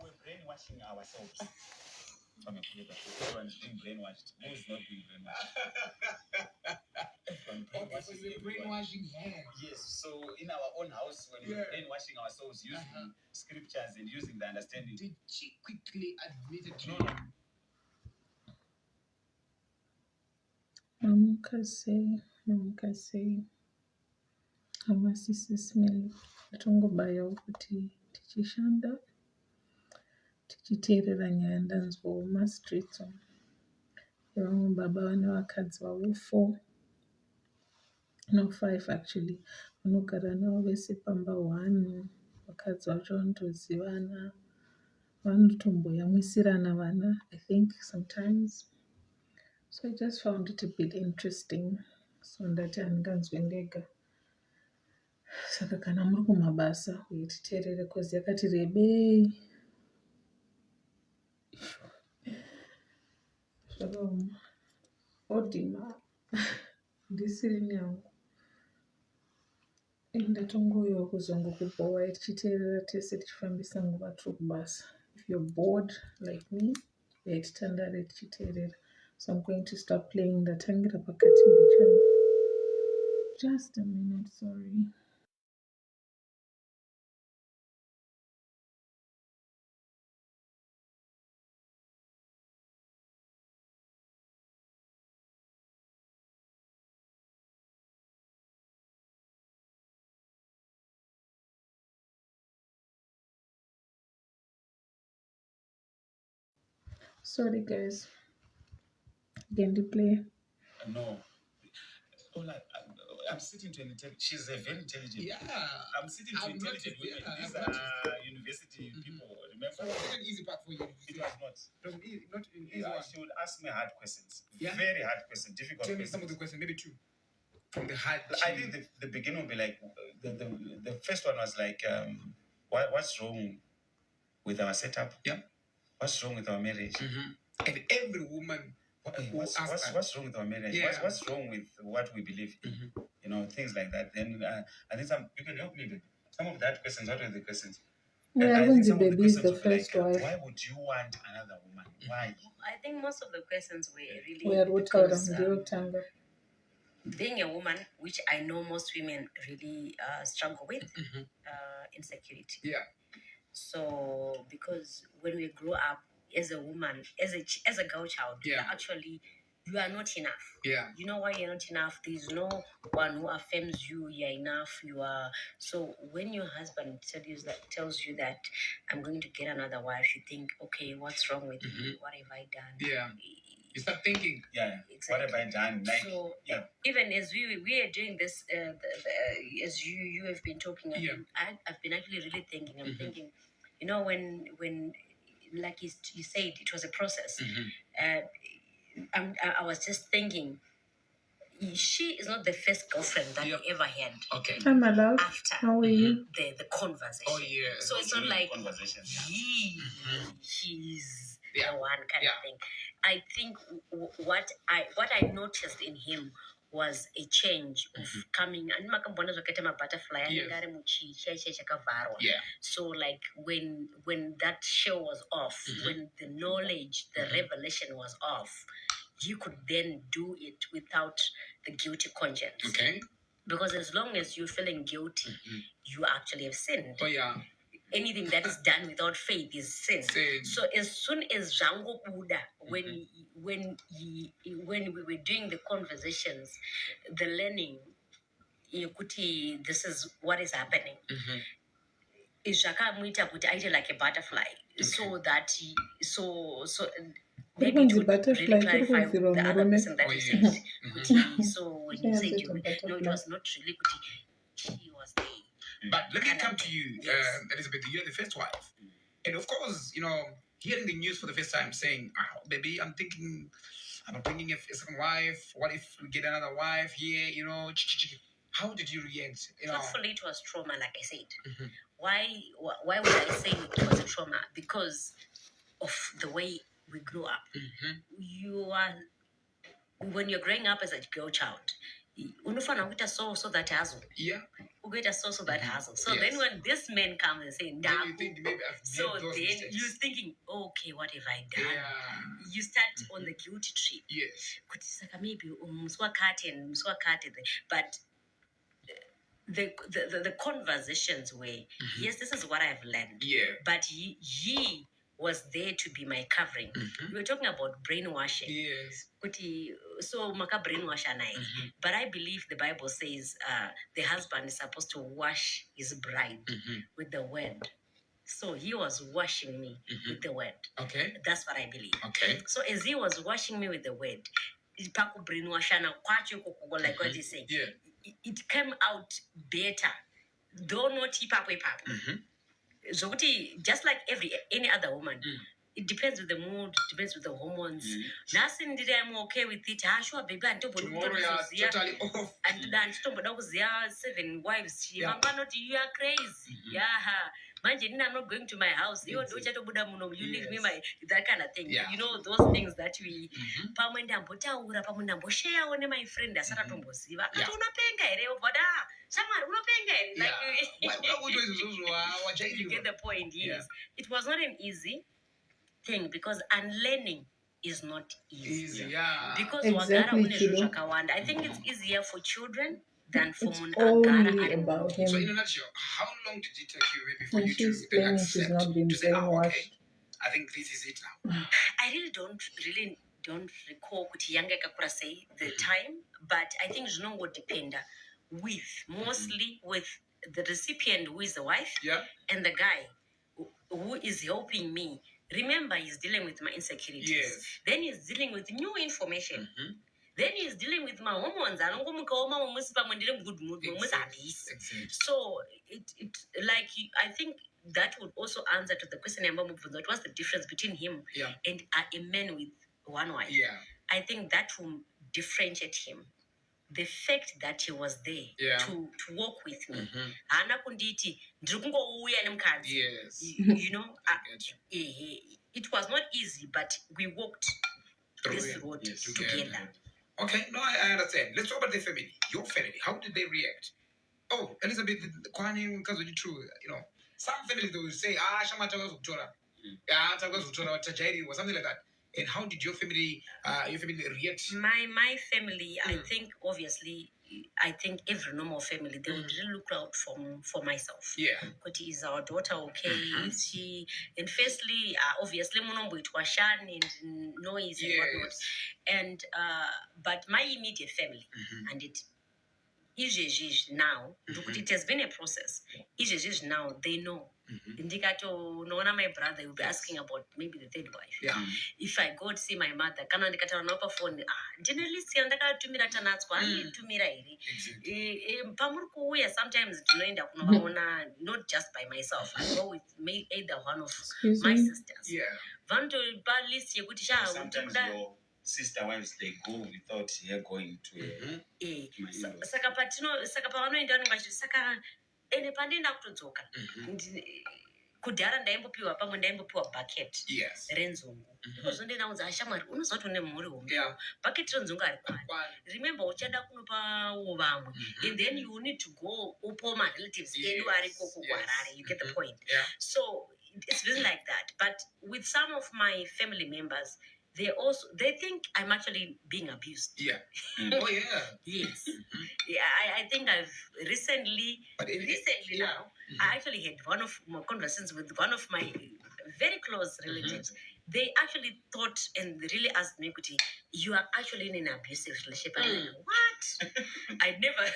we're brainwashing ourselves. Everyone's being brainwashed. Who is not being brainwashed? Okay, so you're brainwashing hands. Yes, so in our own house, when we're brainwashing ourselves using scriptures and using the understanding. Did she quickly admit it? No. Namukase amasisi smell atongobayawo kuti tichishanda tichiteerera nyaya ndanzwa streets yevamwe baba vane vakadzi vavo 4 no 5 actually vanogara navo vese pamba 1 vakadzi vacho vanotozivana vanotomboyamwisirana vana I think sometimes. So I just found it a bit interesting. So ndati handinganzwi ndega. Saka kana muri kumabasa uye titeerere kozi yakati rebei. Zvakaoma. Odhima. Ndisiri nyangu. Ndatongouyawo kuzongokupawo tichiteerera tese tichifambisa nguva tiri kubasa. If you're bored like me, titandare tichiteerera. So I'm going to start playing ndatangira pakati mbichana. Just a minute, sorry. Sorry guys. Again to play. No. I'm sitting to intelligent. She's a very intelligent. Yeah. I'm sitting to intelligent women. These are university people. Remember? So it was an easy part for you. It was not. It was not an easy one. She would ask me hard questions. Yeah. Very hard questions. Difficult questions. Tell me some of the questions, maybe 2. From the hard. I think the beginning will be like the first one was like what's wrong with our setup? Yeah. What's wrong with our marriage? Mm-hmm. And every woman. What's wrong with our marriage? Yeah. What's wrong with what we believe in? Mm-hmm. You know, things like that. Then I think you can help me with some of that questions. What are the questions? Yeah, I think the baby is the first wife. Why would you want another woman? Why? I think most of the questions were really because being a woman, which I know most women really struggle with, insecurity. Yeah. So because when we grow up as a woman, as a girl child, you are not enough. Yeah. You know why you're not enough? There's no one who affirms you. You're enough. You are. So when your husband tells you that I'm going to get another wife, you think, okay, what's wrong with me? What have I done? Yeah. You start thinking, exactly. What have I done? Like, so even as we are doing this, as you have been talking, I've been actually really thinking. I'm thinking, you know, when like you said, it was a process. I was just thinking, she is not the first girlfriend that you ever had. Okay. Hi, my love. After How are you? the conversation. Oh yeah. So it's not like he's the one kind of thing. I think what I noticed in him was a change of coming and butterfly. Yeah. So like when that show was off, when the knowledge, the revelation was off, you could then do it without the guilty conscience. Okay. Because as long as you're feeling guilty, you actually have sinned. Oh yeah. Anything that is done without faith is sin. So as soon as Jango Buddha, when we were doing the conversations, the learning, this is what is happening. Is Shaka put like a butterfly, so that so maybe to really clarify the other person that you said. So when you said no, it was not really Kuti. She was there. But let me come to you, Elizabeth. You're the first wife, and of course, you know, hearing the news for the first time, saying, "Baby, I'm thinking about bringing a second wife. What if we get another wife here?" You know, how did you react? You know? Truthfully, it was trauma, like I said. Why would I say it was a trauma? Because of the way we grew up. When you're growing up as a girl child, unofana kuita so that hazo. Yeah. get a source of that hassle. So then when this man comes and say, then you think maybe I've so made those then mistakes. you're thinking, okay, what have I done? Yeah. You start on the guilty trip. Yes. Maybe but the conversations were, yes, this is what I've learned. Yeah. But he was there to be my covering. We were talking about brainwashing. Yes. So maka brainwash anai. But I believe the Bible says the husband is supposed to wash his bride with the word. So he was washing me with the word. Okay. That's what I believe. Okay. So as he was washing me with the word, like what you say, Yeah. it came out better. Though not just like any other woman. It depends with the mood, it depends with the hormones. Nothing did I'm okay with it. Sure, baby, and tomorrow you are totally off. And then 7 wives. Yeah. You are crazy. Yeah. Imagine I'm not going to my house. You leave me that kind of thing. Yeah. You know those things that we share on my friend that Sarah Tomboziva. Yeah. You get the point, yes. It was not an easy thing because unlearning is not easy. Yeah. Because Exactly, I think it's easier for children than for it's only and about him. So in a nutshell, how long did it take you maybe for And you she's to then saying she's accept not been to say, brainwashed. okay, I think this is it now? I really don't recall kuti yange kakura say the time, but I think it's not what depend mostly with the recipient who is the wife, Yeah. and the guy who is helping me. Remember, he's dealing with my insecurities. Yes. Then he's dealing with new information. Then he's dealing with my hormones. Good mood. Exactly. So it like I think that would also answer to the question that what's the difference between him and a man with one wife. Yeah. I think that will differentiate him. The fact that he was there to walk with me. Yes. You know, it was not easy, but we walked this road together. Okay, no, I understand. Let's talk about the family. Your family, how did they react? Oh, Elizabeth, because of you true, some families they will say, Shamata was Utora. Or something like that. And how did your family react? My family, I think obviously, every normal family they would really look out for myself. Yeah. But is our daughter okay? Is she? And firstly, obviously, Monombo it was shan and noise and whatnot. And but my immediate family and it. Now, it has been a process. Now they know. Indikato, no one my brother will be asking about maybe the third wife. Yeah. If I go to see my mother, can I get on upper phone? Generally, to me that to me, sometimes not just by myself. I go with either one of my sisters. Yeah. Sometimes your sister wives they go without her going to kudhara ndaimbopiwa pamwe ndaimbopiwa bucket renzungu ndozondenaudza ashamwari unozoti une mhuri hombe bucket renzungu ari kwani remember uchada kunopawo vamwe and then you need to go upo marelatives edu ariko kuharare. You get the point. So it's really like that, but with some of my family members they think I'm actually being abused. Yeah. Oh yeah. Yes. I think I've recently now I actually had one of my conversations with one of my very close relatives. They actually thought and really asked me, you are actually in an abusive relationship. I'm like, what? I never.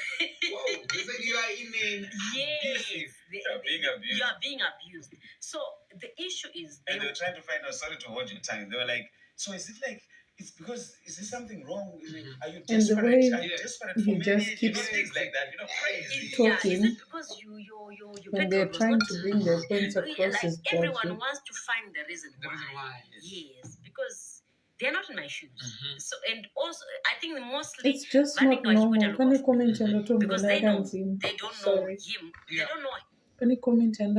Whoa, they said you are in an abusive. You are being abused. So the issue is. And they were trying to find out, sorry to hold your time. They were like, so is it like, is there something wrong? Are you desperate? Are you desperate for me? Just keeps things like that, crazy. Talking. Is it because you when they're trying to bring their points across is everyone wants to find the reason why. Yes, because they're not in my shoes. So and also I think mostly it's just not normal. Can you comment on the because they don't know him. They don't know him. Can you comment on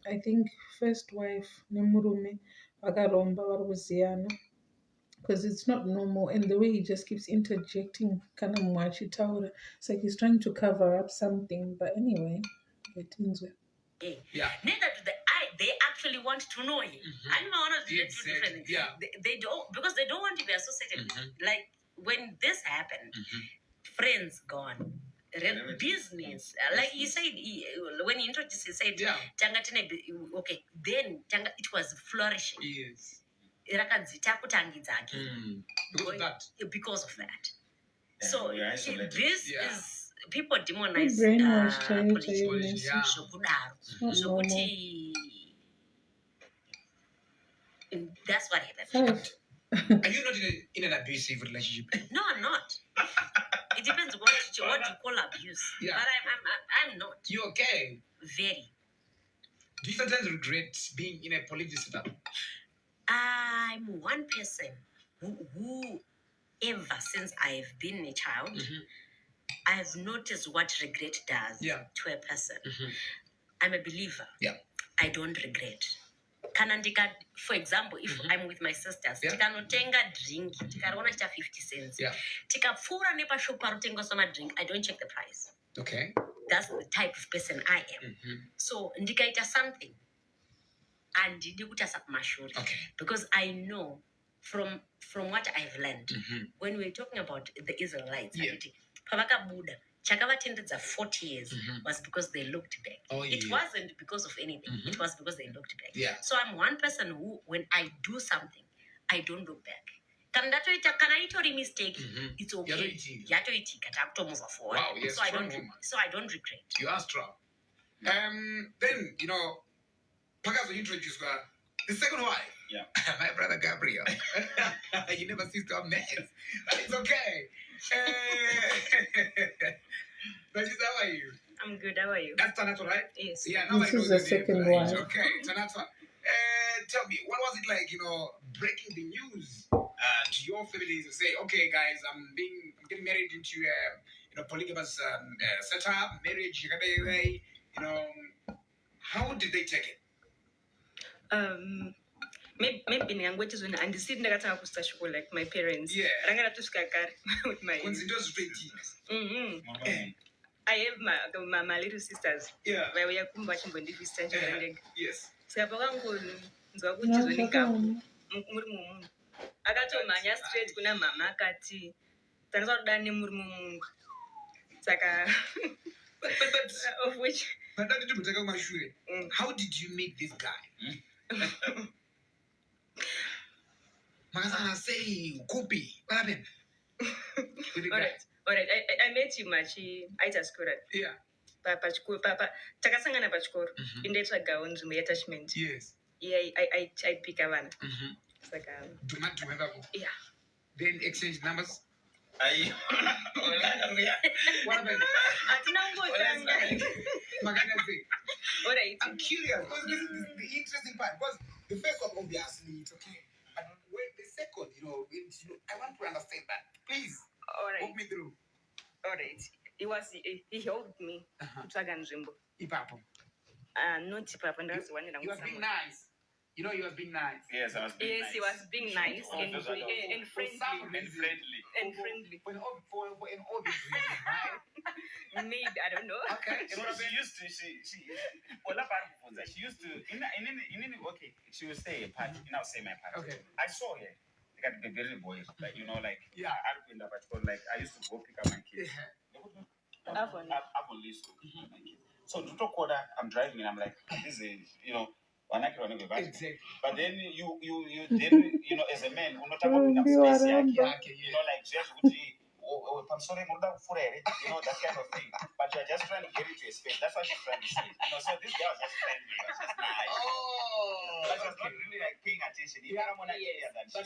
I think first wife nemurume vakaromba vari kuziyana because it's not normal. And the way he just keeps interjecting, kind of mwachitaura, it's like he's trying to cover up something. But anyway, it ends with. Yeah. Neither do they actually want to know him. And two different. Yeah. They don't, because they don't want to be associated. Like when this happened, friends gone. Business, like he said, when he introduced, he said, Tanga tine, okay, then Tanga, it was flourishing. Yes. Because of that. So this is people demonize politicians. That's what happened. Are you not in an abusive relationship? No, I'm not. It depends what you call abuse. Yeah. But I'm not. You okay? Very. Do you sometimes regret being in a political setup? I'm one person who ever since I've been a child, I've noticed what regret does to a person. I'm a believer. Yeah. I don't regret. For example, if I'm with my sisters, tikanotenga drink, tikaona cha 50 cents. Yeah. Tikapfura nepa shop parutenga soma drink, I don't check the price. Okay. That's the type of person I am. So ndikaita something and ndikuta mashuri. Okay. Because I know from what I've learned, when we're talking about the Israelites, Pavaka Buddha, Chakavatendedza 40 years was because they looked back. Oh, yeah. It wasn't because of anything. It was because they looked back. Yeah. So I'm one person who, when I do something, I don't look back. Can I tell a mistake? It's okay. Move forward. Wow, yes, so I don't regret. You are strong. Then, Pagazo introduced the second wife. Yeah. My brother Gabriel. You never cease to have mess. It's okay. Najis, how are you? I'm good. How are you? That's Tanato, right? Yes. Yeah, now this is the second one. Okay, Tanato. Tell me, what was it like, breaking the news to your family to say, okay, guys, I'm getting married into a polygamous setup, marriage, how did they take it? Maybe languages when and sit ndakatanga kustashuko like my parents. Yeah. Rangara tusika kare with my. I have my little sisters. Yeah. Where we are kumba chimbo ndi sister chindenge. Yes. Siyapaka ngulu nzwa kuti zoningapo. Muri mumungu. Akatomanya straight kuna mama akati tanoza kudani muri mumungu. Saka of which how did you meet this guy? Magazana say Kupi. What happened? All right. I met him at school. Yeah. Papa. Takasangana pachikoro. Indetwa gaunzu me attachment. Yes. Yeah, I pick a one. Saka. Do not remember. Yeah. Then exchange numbers. What happened? I'm curious because this is the interesting part. Because the first one, obviously, it's okay. And when the second, I want to understand that. Please, walk me through. All right. He helped me to Taganjimbo. Ipapo. Not Ipapo. That's one. You was being nice. You was being nice. Yes, I was being nice. Yes, he was being nice and friendly. And friendly. For an obvious reason, right? Maybe, I don't know. Okay. She used to, okay, she would say a part, say my part. Okay. I saw her. Like the very boy, like, I used to go pick up my kids. I've only so to talk order, I'm driving and I'm like, this is, exactly. But then you as a man, you're not about to space, like just I'm sorry, that kind of thing. But you're just trying to get into a space. That's what she's trying to say. So this girl was just friendly. It was just nice. Oh, but she was not really like paying attention. Yeah, but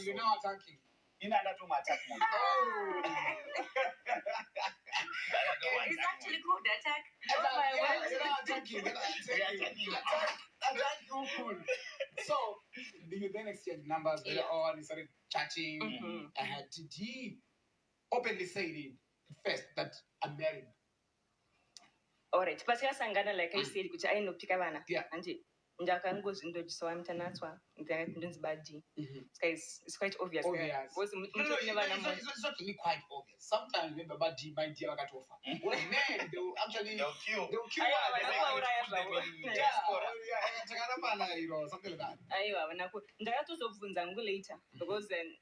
you're now attacking. You're not attacking. Oh. It's actually called attack. You're not attacking. Attack. So, do you then exchange numbers later on? You started chatting. Did he openly say it first that I'm married? All right. But sangana like I said, which I know Pikavana. Yeah. And ndakangozvindodzisawa mutanatswa ndonzi badi. It's quite obvious. Because it's not really quite obvious. Sometimes maybe badi my dear wakatofa. Because men they'll kill. Something like that. Ndakatozobvunza ngu later because then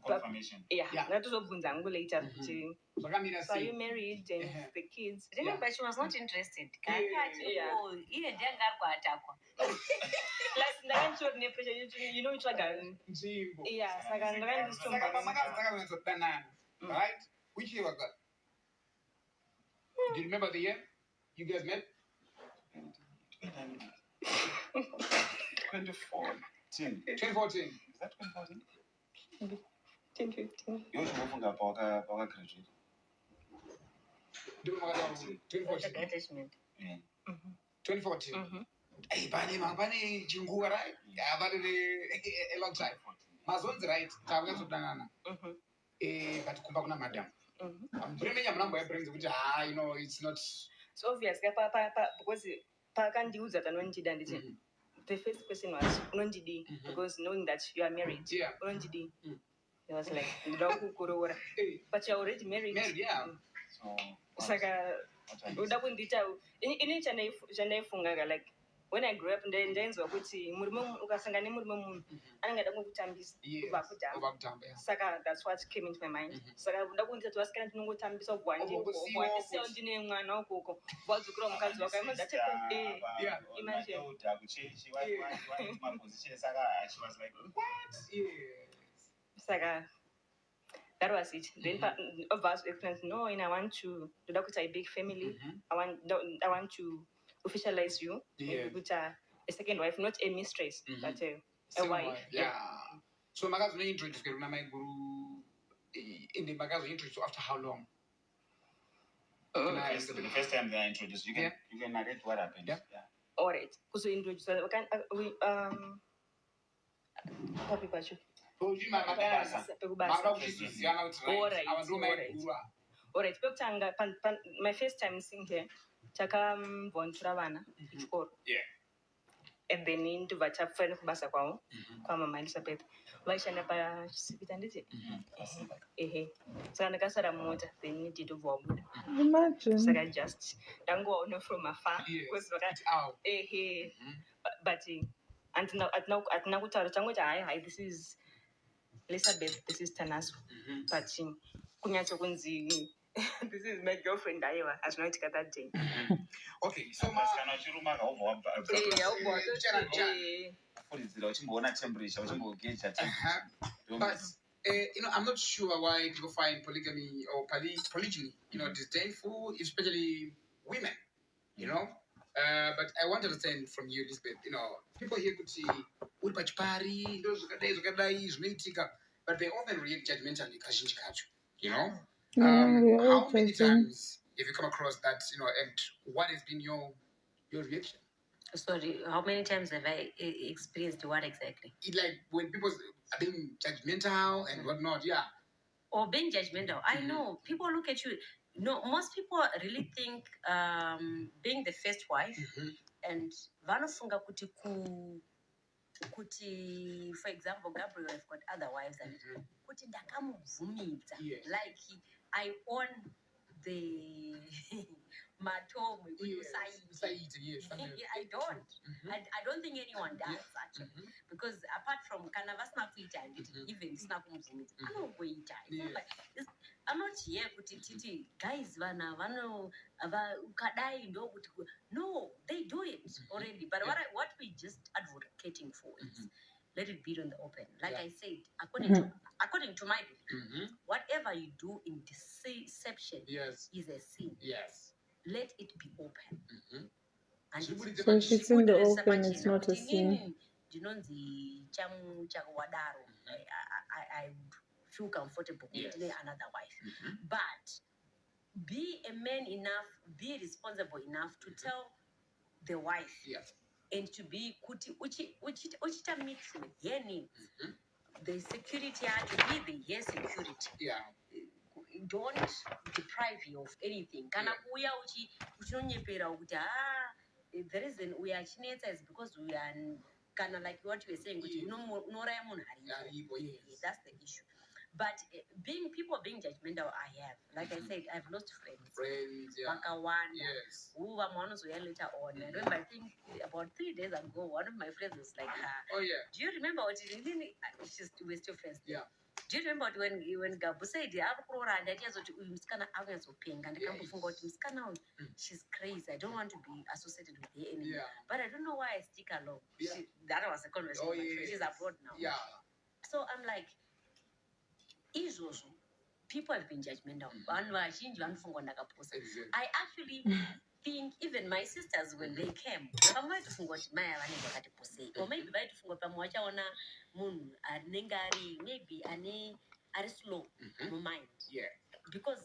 confirmation. ndakatozobvunza ngu later kuti so are you married and the kids? Yeah. But she was not interested. Iye ndangarwatakwa. Plus ndakanditori nepressure you know itsvaga nzvimbo. Yeah, saka ndakandisomba. Right? Which year was that? Do you remember the year you guys met? 2014. 2014. Is that 2014? 2015. You should move on power graduate. 2014. Attachment. Yeah. 2014. Hey, Bani Chinguwa, right? Yeah, but a long time. Mazon's right. Tawagazo Danana. But Kumbakuna Madam. I'm bringing a number of brings which you know it's not so obvious. Because Pakandiuza and Nonjidi. The first question was Nonjidi because knowing that you are married. Yeah. Nonjidi. It was like but you're already married. Married, yeah. Saka udakundita ini chanaifunga like when I grew up ndaenzwa kuti murume ukasangana nemurume munhu anengada kukutambisa kubva kutamba. Saka that's what came into my mind. Saka ndakundita twasikana tinongotambisa ubwanje ubwanje ndine mwana ukoko wadzukira mukadzi wako imagine my position she was like what? Saka that was it. Then of us explained, no, and I want to do that with a big family. I want to officialize you with a second wife, not a mistress, but a wife. Yeah. So magazo introduce ke my guru in the magazo introduce after how long? The first time they are introduced, you can narrate what happened. Yeah. All right. So introduce we happy passion. Alright. Pekutanga my first time seeing here takamvontura vana kuchikoro. Yeah. And then ndobva tafanira kubasa kwavo kwamama Elizabeth vaishanda pasipita nditi saka ndakasara mumota then nditobva wabuda saka just ndangovaona from afar but hatina kutaura tangoti hai this is Elizabeth, this is Tanaswa. But kunyatso kunzi this is my girlfriend aiwa azvinoitika that day. Okay, so but you know, I'm not sure why people find polygamy or polygyny, you know, disdainful, especially women, you know. But I want to understand from you, Elizabeth, you know, people here could see Ulpachpari, those guys, but they often react judgmentally, you know. How many times have you come across that, you know, and what has been your reaction? Sorry, how many times have I experienced what exactly? Like when people are being judgmental and whatnot, yeah. Or being judgmental. I know. People look at you. No, most people really think being the first wife and vanofunga kuti for example Gabriel have got other wives and kuti ndakamubvumidza like I own the matom I don't think anyone does actually because apart from kana vasina kuita even isina kumubvumidza anongoita. I'm not here kuti titi guys vana vano ukadai ndo kuti no they do it already but what we just advocating for is let it be on the open like I said according to my belief whatever you do in deception is a sin. Yes. Let it be open. And so if it's in the open it's not a sin. I feel comfortable with another wife. But be a man enough, be responsible enough to tell the wife and to be uchita meet her needs. The security to be the security. Don't deprive you of anything. Kana kuya uchinonyepera ukuthi the reason we are chinetsa is because we are kind of like what you were saying, Yes. yes. That's the issue. But people being judgmental, I have. Like I said, I've lost friends. Yeah. Bakawanda. Yes. Who were ones who later on. I remember, I think about 3 days ago, one of my friends was like, Oh yeah. do you remember what it really? We're still friends. Yeah. Do you remember when Gabu said and that she's crazy. I don't want to be associated with her anymore. Yeah. But I don't know why I stick along. Yeah. That was a conversation. Oh, with my friend. yes. She's abroad now. Yeah. So I'm like, people have been judgmental. Exactly. I actually think even my sisters, when they came, or maybe maybe are slow mind. Yeah. Because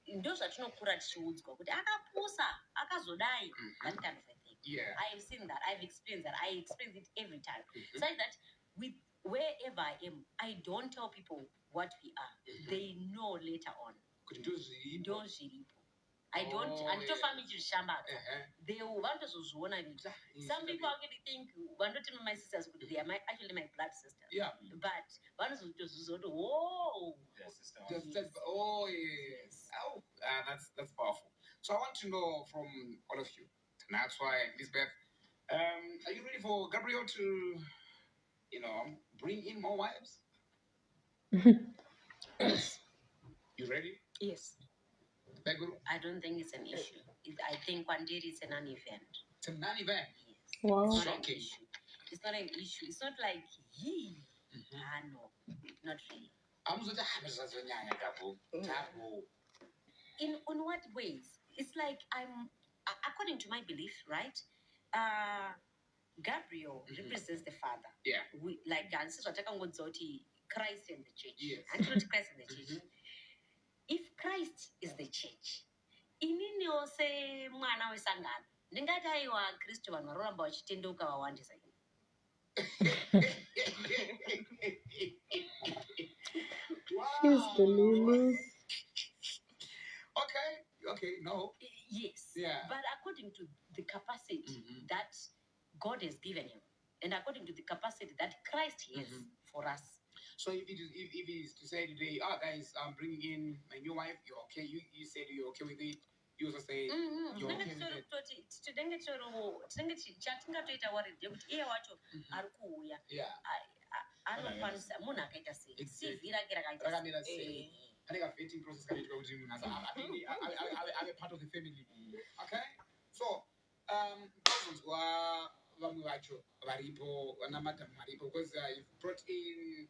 ndo zvatinokura tichiudzwa kuti akapusa akazodai, that kind of a thing. Yeah. I have seen that. I've experienced that. I experience it every time. So that with wherever I am, I don't tell people what we are. They know later on. Ndo zviripo. I don't. Until family shambats, they want to zozona it. Some people actually think my sisters, they are actually my blood sisters. Yeah. But one is just whoa. Oh yes. Oh, that's powerful. So I want to know from all of you. And that's why, Lisbeth, are you ready for Gabriel to, bring in more wives? Yes. You ready? Yes. I don't think it's an issue. I think one day it's a non-event. It's a non-event? Yes. Wow. It's not an issue. It's not an issue. It's not like, no, not really. In what ways? It's like I'm, according to my belief, right? Gabriel represents the Father. Yeah. We, like Christ and the church. Yes. And not Christ and the church. If Christ is the church, inini ose mwana wesangano ndingati aiwa Kristu vanhu varoramba vachitenduka vawandisa. She's the Lulu. Okay, no. Yes. Yeah. But according to the capacity that God has given him, and according to the capacity that Christ has for us. So if it is to say today, guys, I'm bringing in my new wife, you're okay. You said you're okay with it. You also say you're okay with it. Yeah. Anokwanisa munhu akaita sei sivhira rakamira sei anenge vetting process kanoitwa kuti munhu ave part of the family. Okay, so ndozonzwa vamwe vacho varipo vana madhamu varipo because you've brought in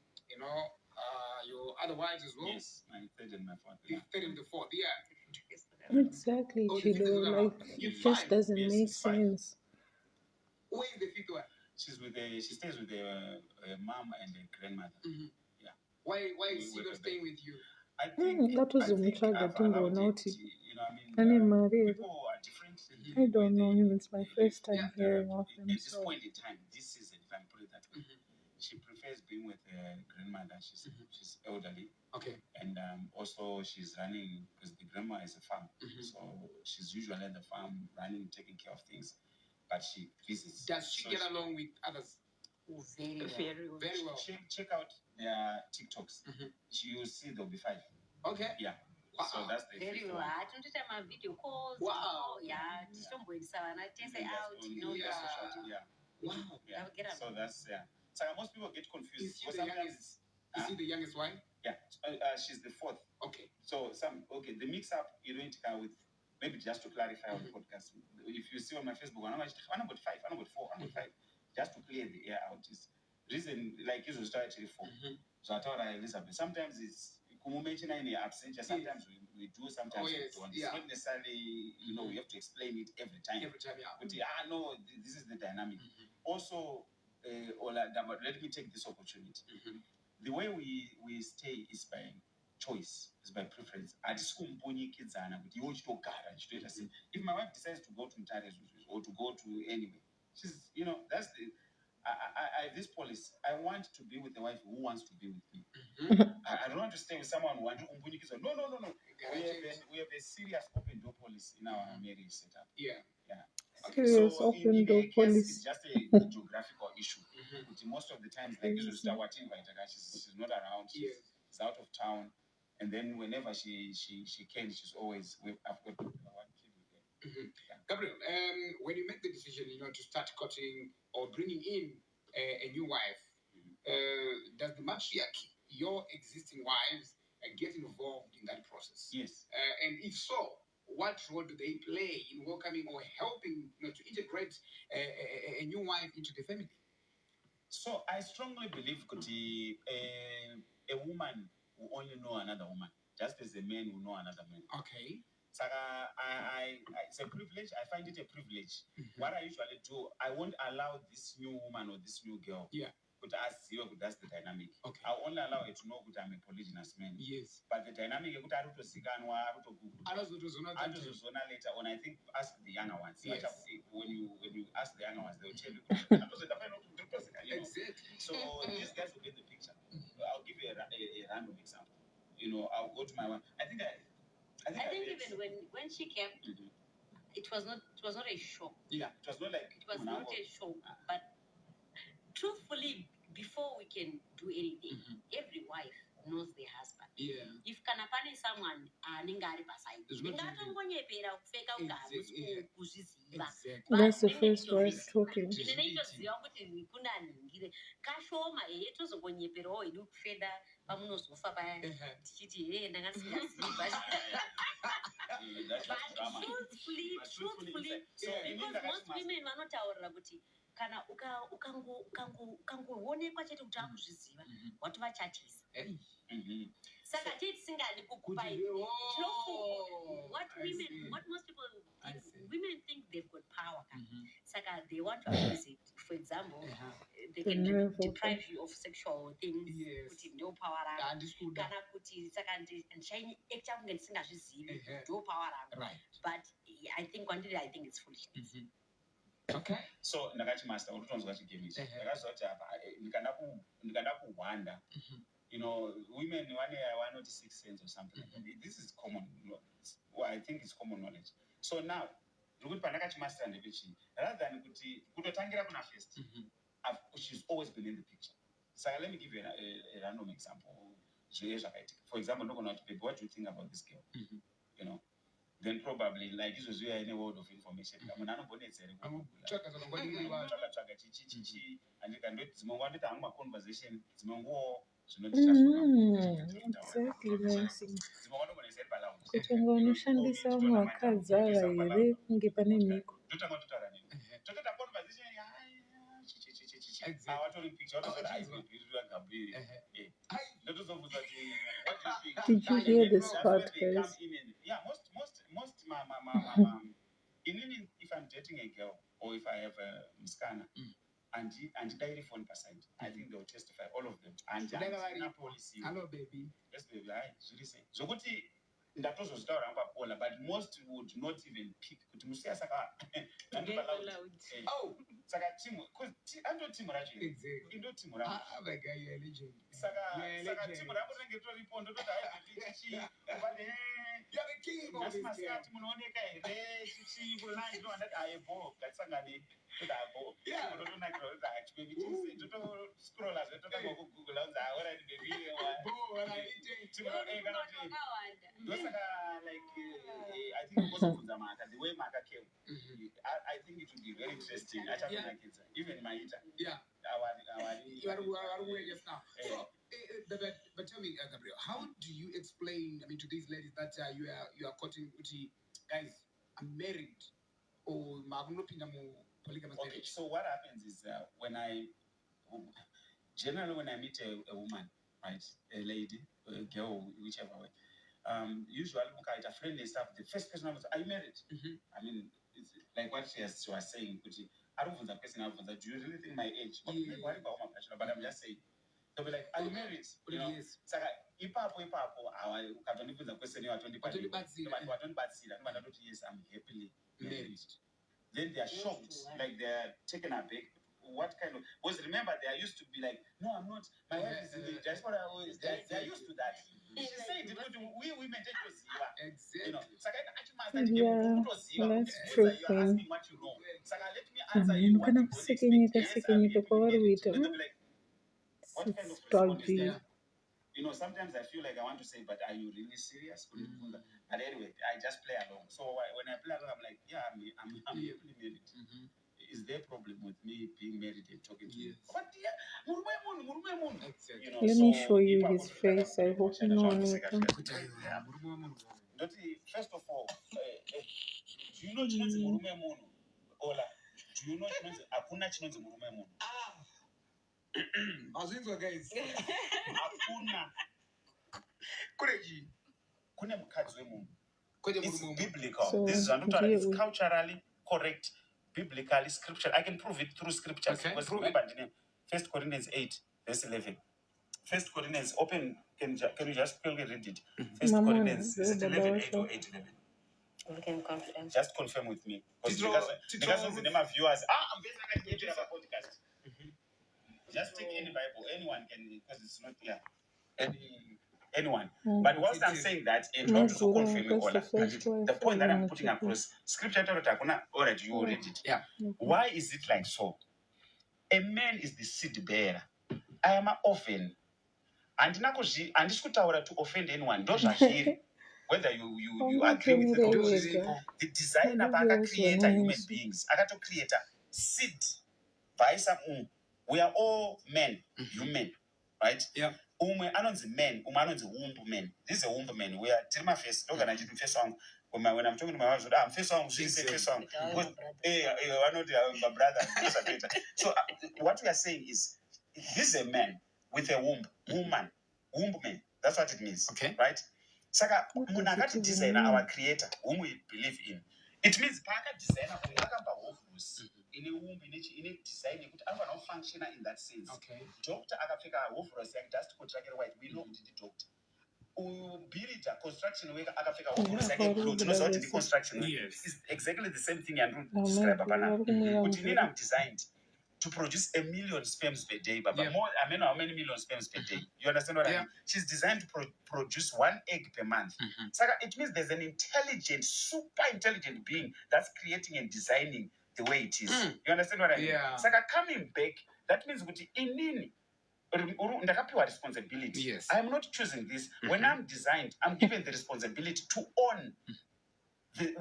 your other wives as well. Yes, my third and my fourth. The third and the fourth, yeah. Exactly, Chido. Like, it just doesn't make sense. Where is the fifth one? She stays with her mom and her grandmother. Yeah. Why is she not staying with you? I think that was a mutual I've thing or allowed not. it, people are different. I don't know him. It's my first time hearing of him. At this point in time, this season, if I put it that way, she prefers being with her grandmother. She's elderly. Okay. And also she's running, because the grandma is a farm. So she's usually at the farm running, taking care of things. But she visits. Does she get along with others? Very well. Check out their TikToks. You'll see there'll be 5. Okay. Yeah. Wow. So that's the very well. I don't take my video calls. Wow. Yeah. Somebody said, I take it out. Yeah. Wow. Yeah. So that's So most people get confused. Is she the youngest? Is she the youngest one? Yeah. She's the 4th. Okay. So the mix-up you don't with. Maybe just to clarify on the podcast, if you see on my Facebook, I'm about 5, I'm about 4, I'm about 5. Just to clear the air out is reason like you start actually 4. So I told Elizabeth, sometimes it's mention in the absence, sometimes we do, sometimes we don't. It's not necessarily, we have to explain it every time. Yeah. But no, this is the dynamic. Also, but let me take this opportunity. The way we stay is by choice, is by preference. If my wife decides to go to Mtares or to go to anywhere, she's, that's the. I this policy. I want to be with the wife who wants to be with me. I don't want to stay with someone who wants to. No. We have a serious open door policy in our marriage setup. Yeah. Serious So open in door a case, it's policy. just a geographical issue. Most of the times, like this, she's not around. She's out of town, and then whenever she can, she's always with. I've got one kid with her. Gabriel, when you make the decision, to start cutting or bringing in a new wife, does the matriarch, your existing wives, get involved in that process? Yes. And if so, what role do they play in welcoming or helping to integrate a new wife into the family? So I strongly believe that a woman will only know another woman, just as a man will know another man. Okay. So it's a privilege. I find it a privilege. What I usually do, I won't allow this new woman or this new girl. Yeah. But that's the dynamic. Okay. I'll only allow her to know that I'm a polygynous man. Yes. But the dynamic is that later on. I think ask the younger ones. Yes. When you ask the younger ones, they'll tell you. Exactly. So these guys will get the picture. I'll give you a random example. I'll go to my one. I think even when she came, it was not a show. Yeah, it was not like it was not a show. But truthfully, before we can do anything, every wife knows their husband. Yeah. If kanapane someone anengari paside, ingatongonyepera kupfeka ugari kuzviziva. That's the first wife talking. Ndinoitoziva kuti kundaningire kashoma tozongonyeperawo idu kufeda pamunozofa paya tichiti ndangasiyaziva. But truthfully, because most women vanotaurira kuti kana ukangoonekwa chete kuti akuzviziva watovachatisa. Saka tisingadi kukupai. What most people women think they've got power. Saka they want to abuse it. For example, they can deprive you of sexual things. Kuti ndio power rangu. Kana kuti saka ndichaini ekcha kunge ndisingazvizivi ndio power rangu. Right. But I think it's foolishness. Okay. So ndakati master urutonzwa chigimisi. Ndakazoti apa ndikanda kuwanda. Women one not 6 cents or something. This is common. I think it's common knowledge. So now, ndakati master ndepichi. Rather than kuti kutotangira kuna first. She's always been in the picture. So let me give you a random example. For example, what do you think about this girl? Then probably like this was where any word of information. And I conversation. Exactly, Nancy. Kuti unoshandisa wakadzara here kunge pane mhiko. Did you hear this part, guys? Yeah, most if I'm dating a girl or if I have a Miskana and diary phone person, I think they'll testify, all of them. And policy. Hello, baby. Yes, baby. So good. But most would not even pick. Oh, Saka team, because I don't team actually. Exactly. Don't team my guy, you're a legend. Saka team Rambo and get to report to you're the king of this game. I think the way Maka came, I think it would be very interesting. Even my eater. Yeah. You are aware just now. But tell me, Gabriel, how do you explain, to these ladies that you are courting, guys, I'm married, or polygamous marriage? Okay, so what happens is generally when I meet a woman, right, a lady, a girl, whichever way, usually look at a friendly stuff. The first question I was, are you married? I mean, it's like what she was saying, I don't want that person. Do you really think my age? But I'm just saying. They'll be like, are you married? Yes. So, the question you are 20 yes, I'm happily married. Then they are shocked, like they're taken aback what kind of, because remember there used to be like, no, I'm not, my wife is in the diaspora, they're used to that. She said we women take to ziva. Exactly. You know, yeah, that's true. You're asking what you know. Let me answer Amen. you what Kana you don't kusekenyeka expect. sekenyeka kwa Yes, waruita. they'll be like, what kind of response is that? You know, sometimes I feel like I want to say, but are you really serious? But anyway, I just play along. So when I play along, I'm like, yeah, I'm happily married. Is there a problem with me being married and talking to you? But yeah, exactly. You know, Let me show you his face. I hope you know it. First of all, do you know chinonzi murume munhu? Ola, do you know chinonzi hakuna chinonzi murume munhu? Azvinzwa guys. Hakuna. Kune mukadzi wemunhu. It's biblical. So, this is it's culturally correct, biblically, scripture. I can prove it through scriptures. Okay. Because remember the name, 1 Corinthians 8, verse 11. 1 Corinthians, open, can you just quickly read it? 1 Corinthians, is it 11, 8 or 8, 11? We can confirm. Just confirm with me. Because the name of viewers, I'm basically going to have a podcast. Just take any Bible, anyone can, because it's not clear. Anyone. But whilst I'm saying that, and not to confirm the point that I'm putting across, scripture already you read it. Yeah. Why is it like so? A man is the seed bearer. I am an orphan. And to offend anyone. Whether you agree with the designer creator human beings. I got to create a seed. We are all men, human, right? Yeah. Anon's men, anon's womb men. This is a womb man. We are tell my face, talking at face song. When I'm talking to my wife, I'm face song, she's a face song. I know my brother. So what we are saying is this is a man with a womb, womb man. That's what it means. Okay. Right? Saka munakati designer, our creator, whom we believe in. It means Paka designer in a womb in a design I'm not functional in that sense. Okay. Doctor akafika hovros just contract white. We know the doctor. Builder construction worker akafika hovros like the construction is exactly the same thing and describe I'm designed to produce 1 million sperms per day, Baba. More, I mean, how many million sperms per day? You understand what I mean? She's designed to produce 1 egg per month. So it means there's an intelligent, super intelligent being that's creating and designing the way it is. You understand what I mean? Yeah. So coming back, that means with the responsibility. Yes. I'm not choosing this. When I'm designed, I'm given the responsibility to own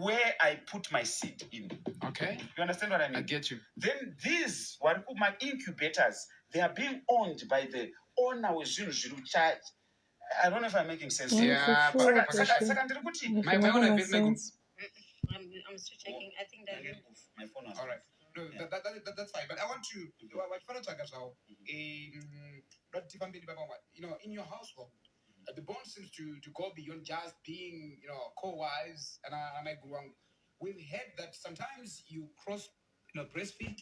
where I put my seed in. Okay. You understand what I mean? I get you. Then these, what my incubators, they are being owned by the owner of Zulu Church. I don't know if I'm making sense. Yeah. My owner I'm still checking. I think that my phone was all right. No, yeah. That's fine. But I want to in your household, the bond seems to go beyond just being, co-wives and I grew up. We've heard that sometimes you cross, breastfeed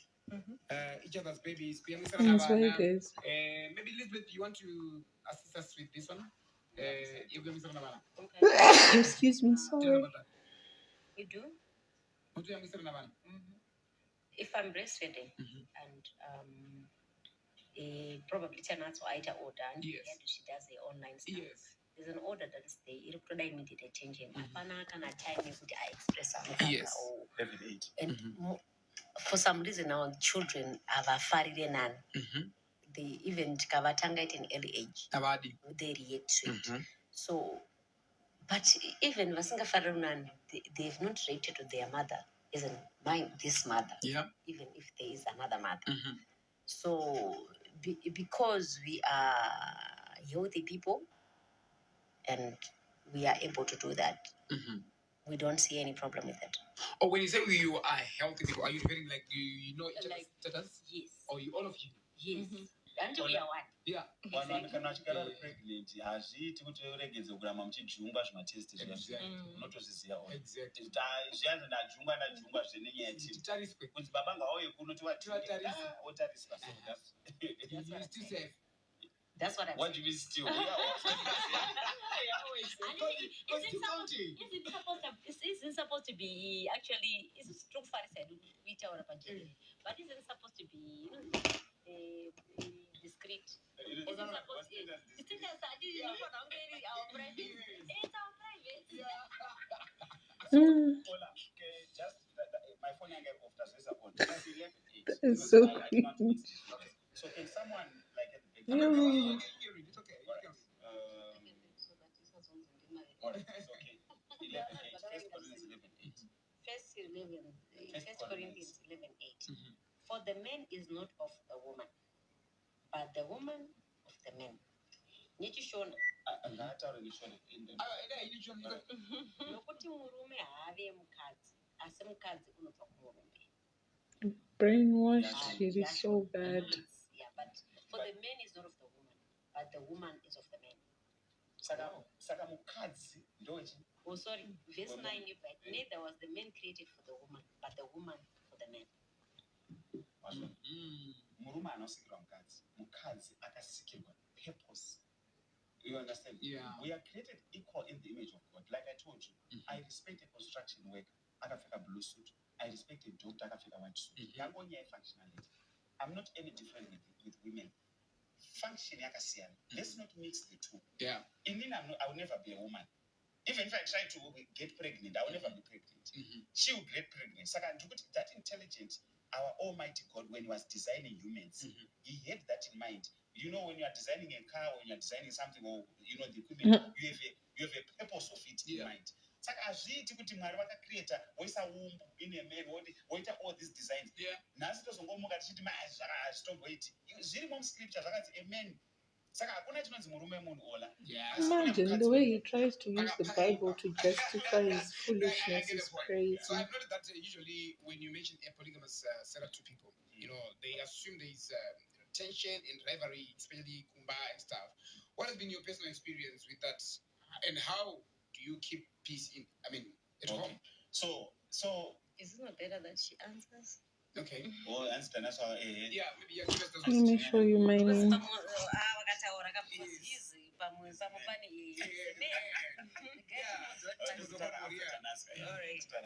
each other's babies. That's what it is. Maybe Elizabeth, you want to assist us with this one? Excuse me, sorry. you do. If I'm breastfeeding and probably Tana's or order and yes. she does the online stuff. Yes. There's an order that is there. It could immediate attention. I express something. Yes. And for some reason our children have a faridenan. They even kavatanga it in early age. They react to it. So but even Vasinga Faridenan, they've not related to their mother. Isn't mine this mother? Yeah. Even if there is another mother. So because we are healthy people and we are able to do that, we don't see any problem with it. Oh, when you say you are healthy people, are you feeling like you know each other's status? Yes. Or you all of you? Yes. Until we are one. Yeah. That's what I'm What do you mean still? We are also isn't supposed to be actually it's true for said which our but isn't supposed to be discreet. It's not supposed to it's our private. It's our private. just my phone I get off does this support. It's so creepy. So can someone like at the Yeah. It's okay. It's okay. 11:8. First Corinthians 11:8. For the man is not of the woman, but the woman of the man. Nichishona. Nokuti murume haave mukadzi, asi mukadzi unobva kumurume. Brainwashed. It is so bad. Yeah, but for the man is not of the woman, but the woman is of the man. Saka mukadzi ndochi. Oh, sorry. Verse 9, but neither was the man created for the woman, but the woman for the man. Murume anosikirwa mukadzi. Mukadzi akasikirwa purpose. You understand? Yeah. We are created equal in the image of God. Like I told you, I respect a construction worker. Akafika blue suit. I respect a doctor. Akafika white suit. Functionality. I'm not any different with women. Function yakasiyana. Let's not mix the two. Yeah. In me, I will never be a woman. Even if I try to get pregnant, I will never be pregnant. She will get pregnant. So that intelligent, our Almighty God, when He was designing humans, He had that in mind. You know, when you are designing a car, when you are designing something, or you know the equipment, you have a purpose of it in mind. Saka azviiti kuti Mwari vakacreata woisa umbu in a man woita all these designs. Nhasi tozongomuka tichiti hazvitomboiti. Zvirimo muscripture zvakanzi a man. Saka hakuna chinonzi murume munhu ola. Imagine the way he tries to use the Bible to justify his foolishness is crazy. So I've noticed that usually when you mention a polygamous setup to people, you know, they assume there is tension and rivalry, especially Kumba and stuff. What has been your personal experience with that, and how do you keep peace at home? So is it not better that she answers? Okay. Oh, answer that's how. Yeah, maybe you Let me show you my name.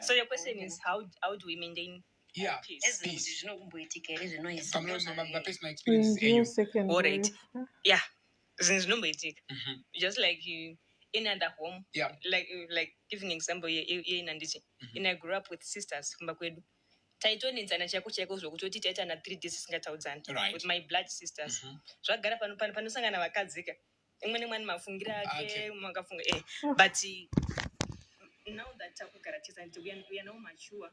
So your question is how do we maintain peace? Peace. My personal experience. All right. Yeah. Just like in other home. Yeah. Like giving an example in I grew up with sisters taitonidzana chako chaiko zvokutoti taitana 3 days tisingataudzana with my blood sisters zvagara panosangana vakadzika imwe nemwani mafungira ake makafunga but now that takugara chesani we are now mature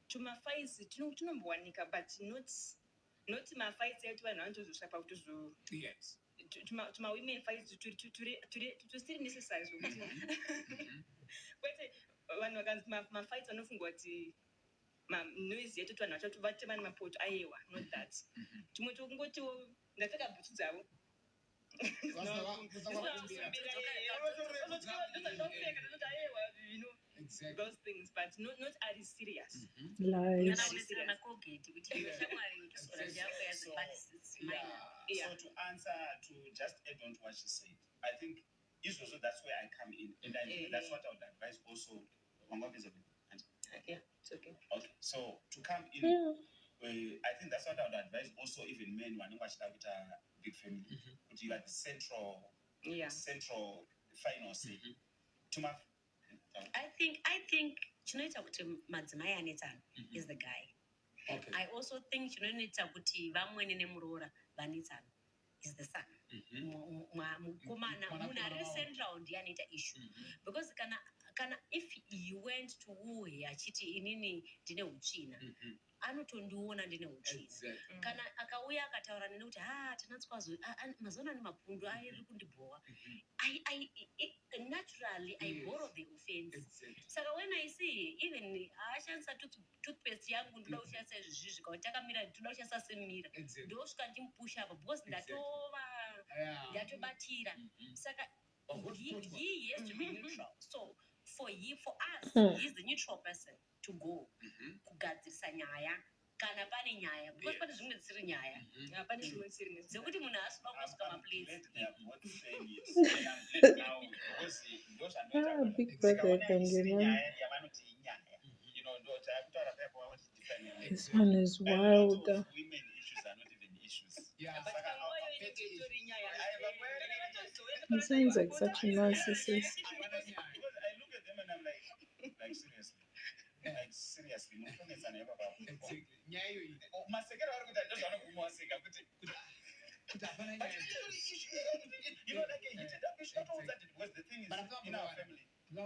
tumafights tinombowanika but not mafights etu vanhu vanotozosvapa kutozo yes tuma women fights to still necessary zvokuti kwete vanhu vakanzi mafights vanofungwa kuti noise yetu vanhu vachatobate mapoto aiwa not that tumwe tokungotiwo ndapfeka bhutsu dzavo exactly. Those things, but not as serious. Lies. So to answer, to just add on to what she said, I think also that's where I come in, and I think that's what I would advise also. Yeah, it's okay. Okay, so to come in, I think that's what I would advise also even men when you watch that with a big family, but you are the central final say. I think chinoita kuti madzimai anetsana is the guy. Okay. I also think chinoita kuti vamwene nemuroora vanetsana is the son. Mukomana munhu ari central ndiye anoita issue because kana if you went to uhe achiti inini ndine utsvina anotondiona ndine utsvina kana akauya akataura nene kuti tanatswazo mazona ane mapundu ari kundibhowa naturally I borrow the offense. Saka when I see even ashandisa toothpaste yangu ndoda kushandisa izvizvi kana takamira ndoda kushandisa semira ndosvika ndimupusha apa because ndatobatira saka he has to be neutral. So for us, he's the neutral person to go kugadzirisa nyaya kana pane nyaya because pane zvimwe dzisiri nyaya pane zvimwe dzisiri dzekuti munhu asiba kusvika maplace Big Brother yakangena. This one is wild. He sounds like such a narcissist. I look at them and I'm like seriously. Like seriously, you know, like a heated up issue. That it was the thing is in our family. I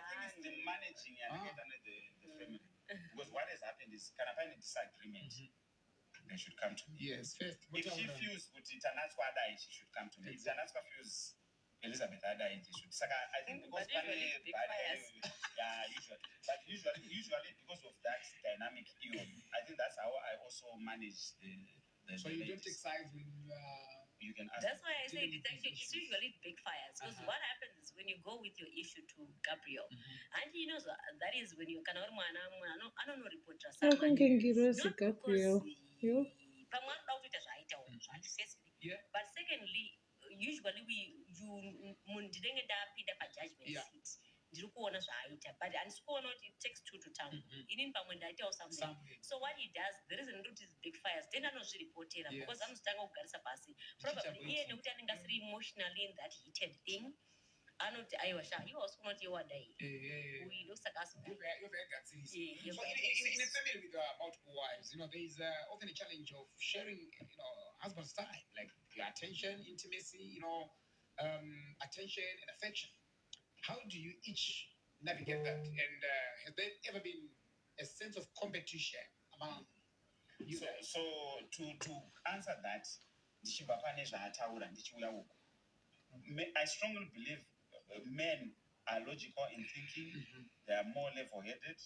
think it's the managing and the family. Because what has happened is, can I find a disagreement? They should come to me. Yes, first. If she feels that Itanaswa died, she should come to me. If Itanaswa feels Elizabeth died, she should. I think because usually, because of that dynamic, I think that's how I also manage the so you don't take sides when you can ask. That's why I say it's usually big fires. Because what happens is when you go with your issue to Gabriel, and he knows that is when you can I don't know report just. I think Girosi Gabriel. Yeah. But secondly, usually you didn't get that judgment seat. But it takes two to tango. Something. So what he does, there is a notice big fires. Then I know she reported because I'm starting to probably emotionally in that heated thing. I know I was shy. You also not your day. We look like us. You're very good. So in a family with multiple wives, there is often a challenge of sharing, husband's time, like attention, intimacy, attention and affection. How do you each navigate that? And has there ever been a sense of competition among you guys? So to answer that, I strongly believe men are logical in thinking. They are more level-headed.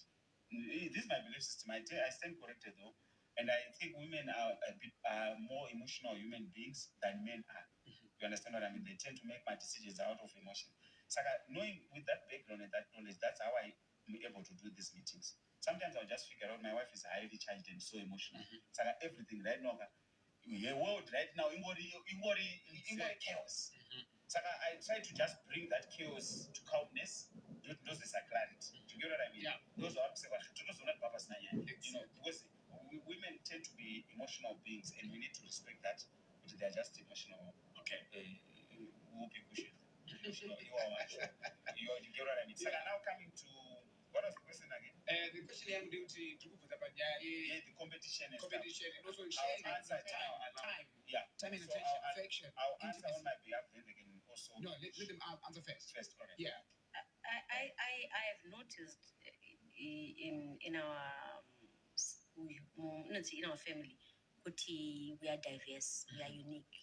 This is my belief system. I stand corrected though, and I think women are more emotional human beings than men are. You understand what I mean? They tend to make my decisions out of emotion. So knowing with that background and that knowledge, that's how I'm able to do these meetings. Sometimes I'll just figure out my wife is highly charged and so emotional. So everything right now, the world right now, in chaos. So I try to just bring that chaos to calmness. Those is a clarity. Do you get what I mean? Yeah. Those are not purpose, because women tend to be emotional beings, and we need to respect that. But they are just emotional. Okay. We'll be pushing. You get what I mean? So now coming to what was the question again? The question I'm doing to the competition and also sharing time. Yeah. Time and attention, affection. I'll answer on my behalf, then they can also. No, let them answer first. Okay. Yeah. I have noticed in our in our family, we are diverse, we are unique.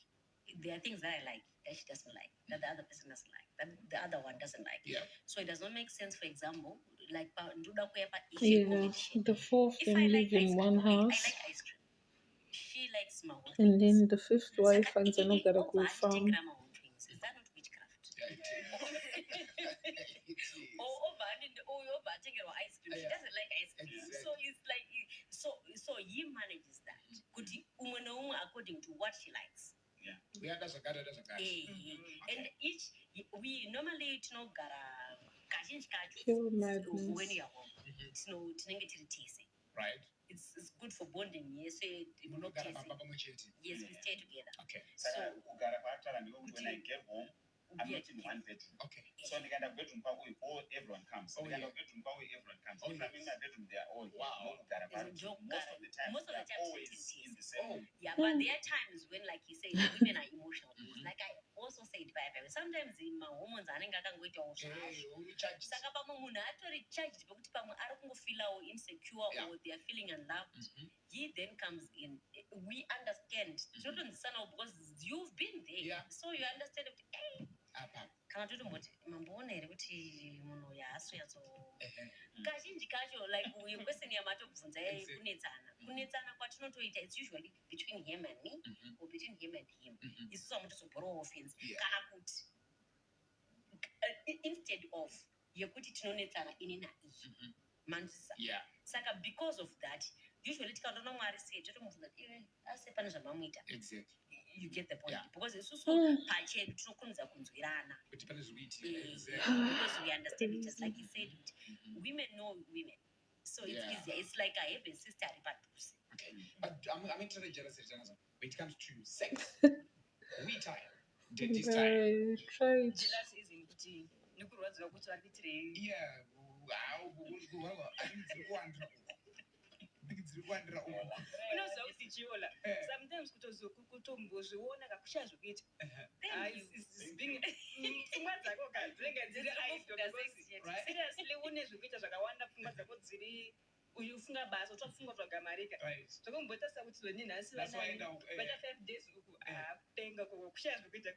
There are things that I like that she doesn't like, that the other person doesn't like, that the other one doesn't like. Yeah. So it does not make sense, for example, like the four of them live in one house. I like ice cream. She likes my wife. And then the fifth wife and Zanogara go farm. Is that not witchcraft? Ice cream. She doesn't like ice cream. Exactly. So it's like so he manages that. According to what she likes. Yeah, that's a guy. And we normally when you're home, right? It's good for bonding. Yes, we stay together. Okay. So when I get home, I'm not in one bedroom. Okay. So in the kind of bedroom everyone comes. In the kind of bedroom everyone comes. If I'm in my bedroom, they are all most of the time they're always in the same. Yeah, but there are times when, like you say, women are emotional. Like I also said, sometimes in my hormones I think I can go to saka pamwe munhu atori charged bekuti pamwe ari kungofeel insecure or they are feeling unloved. He then comes in. We understand. Because you've been there. So you understand. Kana toti mamboona here kuti munhu yaasweyatso kazhinji kacho like question yamatobvunza kunetsana kwatinotoita it's usually between him and me or between him and him isusu amutizobhorowa offense kana kuti instead of yekuti tinonetsana ini naiyi manzisa saka because of that usually tikaona mwari sei totomubvunza ase pane zvamamuita you get the point because isusu pachedu tinokonza kunzwirana because we understand it just like you said women know women so it's easier it's like I have a sister ari padhuze. But I'm interested when it comes to sex. We time. Jealous isn't kuti nikurwadzira kuti vari kuitirei. Unoziva kuti chiola sometimes kutombozviona kakusha zvekuita pfungwa dzako dzinenge dziri seriously une zvekuita zvakawanda pfungwa dzako dziri ufunga basa utofunga zvagamarika zvakamboita kuti zoni nhasi vata 5 days uku penga kukusha zvekuita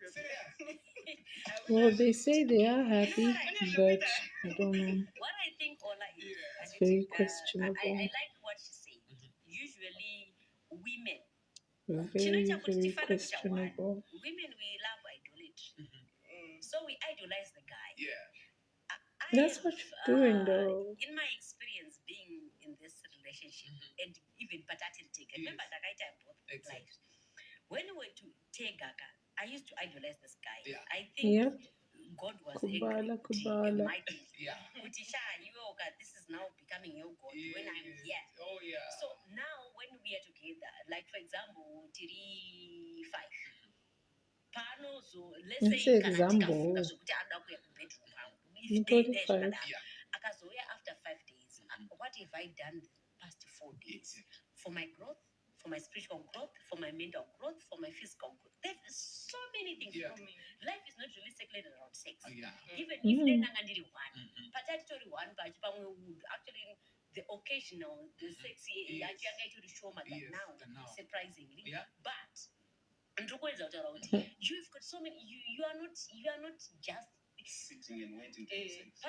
Well, they say they are happy, but I don't know. What I think, Ola, is it's very questionable. I like what she said. Usually, women. Very, very questionable. Women, we love idolatry. So we idolize the guy. That's what you're doing, though. In my experience being in this relationship, and even Patati Tega, remember that I both lives. When we were to Tegaka, I used to idolize this guy. I think God was Kubala. This is now becoming your God when I'm here. So now when we are together, like for example, Tiri 5. Pano, so let's say example. Akazoya after 5 days. What have I done the past 4 days? For my growth, for my spiritual growth, for my mental growth, for my physical growth. There's so many things for me. Life is not really circulated around sex. Even if they're not one, particularly one, but actually the occasional, the sexy, actually show my now, surprisingly. But you've got so many. You are not just sitting and waiting for sex.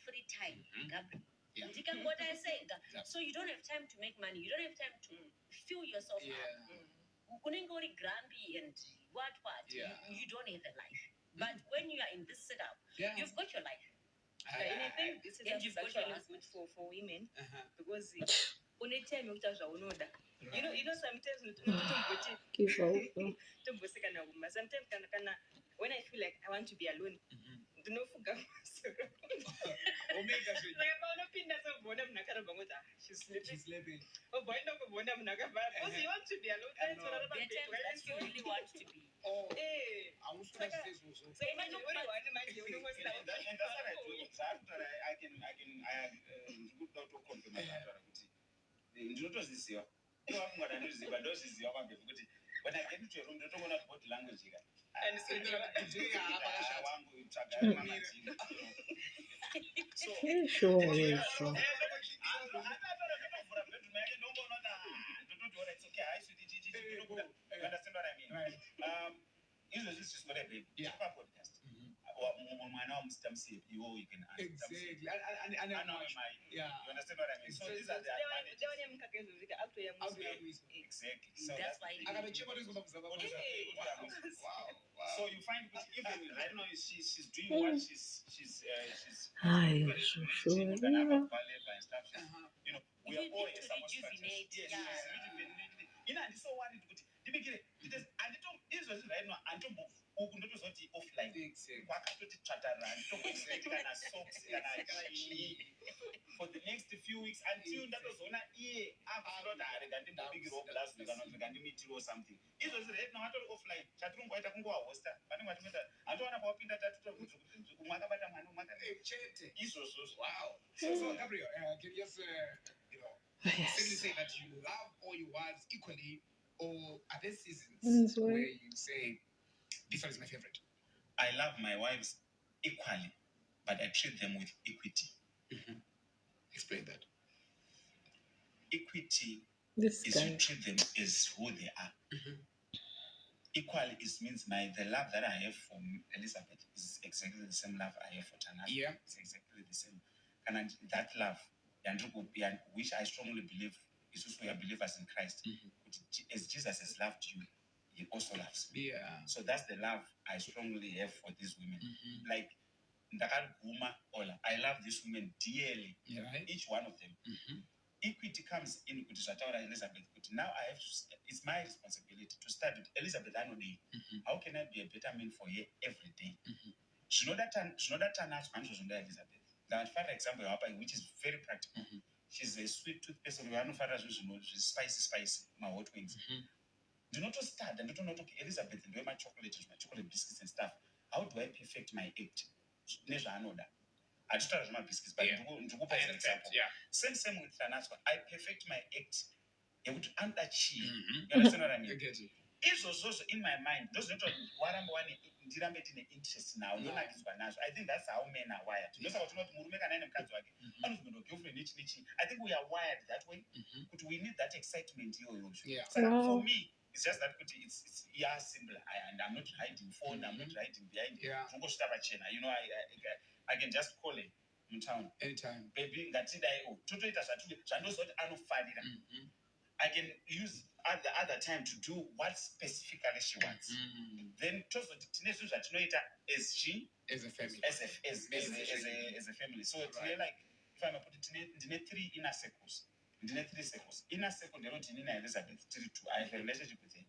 Free time. So you don't have time to make money. You don't have time to fill yourself up. Grumpy and what. You don't have a life. But when you are in this setup, you've got your life. And I think this is actually good for women because only time you touch unoda. You know sometimes Give over. Sometimes when I feel like I want to be alone, do not forget. She's sleeping. Oh, boy, no, because you want to be alone. That's you really want to be. Oh, hey. I was going to say so. I when I get into your room, don't know what language you got. And so sure. It's okay. You understand what I mean? Right. This is what I did. Podcast. You can exactly. You understand what I mean? So these are the advantages. Exactly. So that's why so you find even I don't know she's doing what she's you know we are all rejuvenate. So worried right now offline for the next few weeks until ndakazona iye or something right now offline chatirungoita kungowahosta vanenge vachimeta handiona pawapinda mwakabata mwana wow. So Gabriel, can you just simply say that you love all your wives equally, or are there seasons where you say this one is my favorite? I love my wives equally, but I treat them with equity. Explain that. Equity is you treat them as who they are. Equally means the love that I have for Elizabeth is exactly the same love I have for Tanaka. Yeah. It's exactly the same. And that love, which I strongly believe is also we are believers in Christ. As Jesus has loved you, he also loves me. So that's the love I strongly have for these women. Like, I love these women dearly, each one of them. Equity comes in with Elizabeth. But now it's my responsibility to start with Elizabeth Anodi. How can I be a better man for her every day? She know that Elizabeth. Now, for example, which is very practical. She's a sweet toothpaste. She's spicy, my hot wings. Do not start and do not talk Elizabeth and do my chocolate biscuits and stuff. How do I perfect my act? I just my biscuits, but for example, same with Tanasco. I perfect my act. You understand what I mean? It's also in my mind. Those not what I'm one interest now. I think that's how men are wired. I think we are wired that way. But we need that excitement. For me, it's just that it's simple. And I'm not hiding phone. I'm not hiding behind. I can just call it in town anytime. Baby, that's it. I can use other time to do what specifically she wants. Then just the teenagers that know it as she as a family. As a family. So it's like if I'm put it in 3 inner circles. In 3 circles. Inner circle they don't in Elizabeth. I have a relationship with her.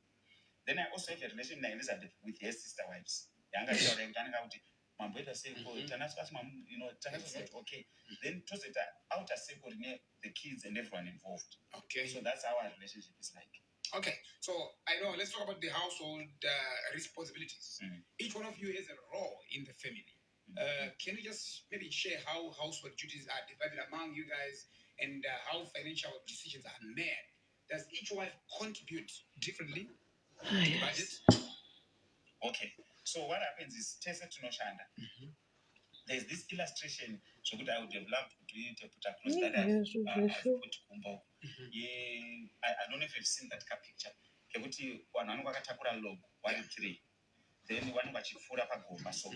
Then I also have a relationship with Elizabeth with her sister wives. Okay. Then to the outer circle, the kids and everyone involved. Okay. So that's how our relationship is like. Okay. So I know. Let's talk about the household responsibilities. Each one of you has a role in the family. Can you just maybe share how household duties are divided among you guys and how financial decisions are made? Does each wife contribute differently to the budget? Okay. So what happens is Tessa Tunoshanda. There's this illustration so good I would have loved to put across that I've put Kumbo. I don't know if you've seen that picture. One log 1 3. Then one wachifura pagomba so.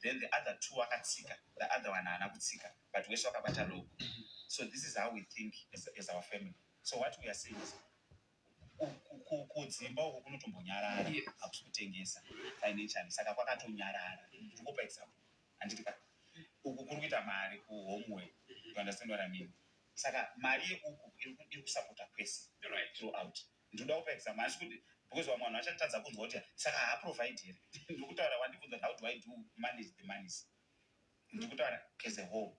Then the other 2 akatsika. The other one anakutsika. But we talk about a log. So this is how we think as our family. So what we are saying is kudzimba uko kunotombonyarara akutengesa financially saka kwakatonyarara ndikupa example andika uku kuri kuita mari kuhomwe you understand what I mean saka mari uku iri kusapota kwese throughout ndoda kupa example asi kuti because vamwe vanhu vachatadza kunzwa kuti saka haaprovide here ndikutaura wandibvunza how do I do manage the monies ndikutaura as a whole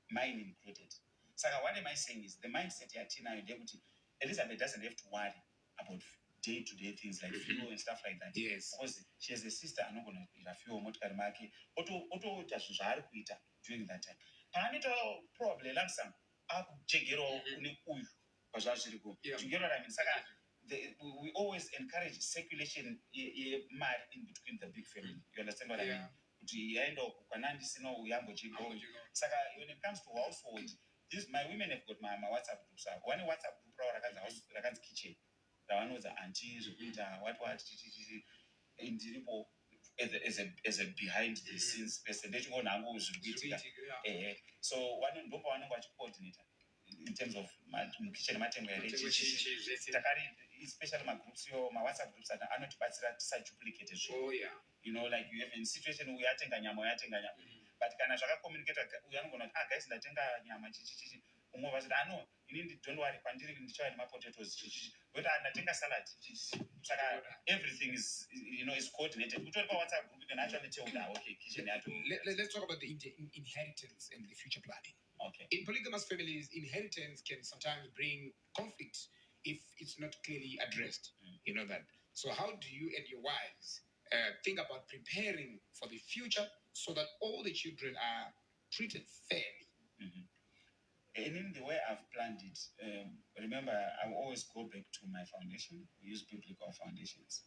mine included saka what am I saying is the mindset yatinayo ndeyekuti Elizabeth doesn't have to worry about day-to-day things like fuel and stuff like that. Yes. Because she has a sister and going to fuel motikari make. Auto kuita during that time. Panito probably like some jegero kune uyu. You get what I mean? Saka we always encourage circulation in between the big family. You understand what I mean? Saka when it comes to household, my women have got my WhatsApp groups. One WhatsApp group like kitchen. The one was aunties, what in as a behind the scenes person. So one coordinator in terms of my kitchen, especially my groups, my WhatsApp groups are not duplicated. Oh yeah. You know, like you have in situation we are taking but can I communicate we are going to guys that I know you need don't worry my potatoes but I salad everything is is coordinated. WhatsApp group you can actually tell that okay kitchen let's talk about the inheritance and the future planning. Okay. In polygamous families, inheritance can sometimes bring conflict if it's not clearly addressed. You know that. So how do you and your wives think about preparing for the future so that all the children are treated fairly? And in the way I've planned it, remember, I always go back to my foundation. We use biblical foundations,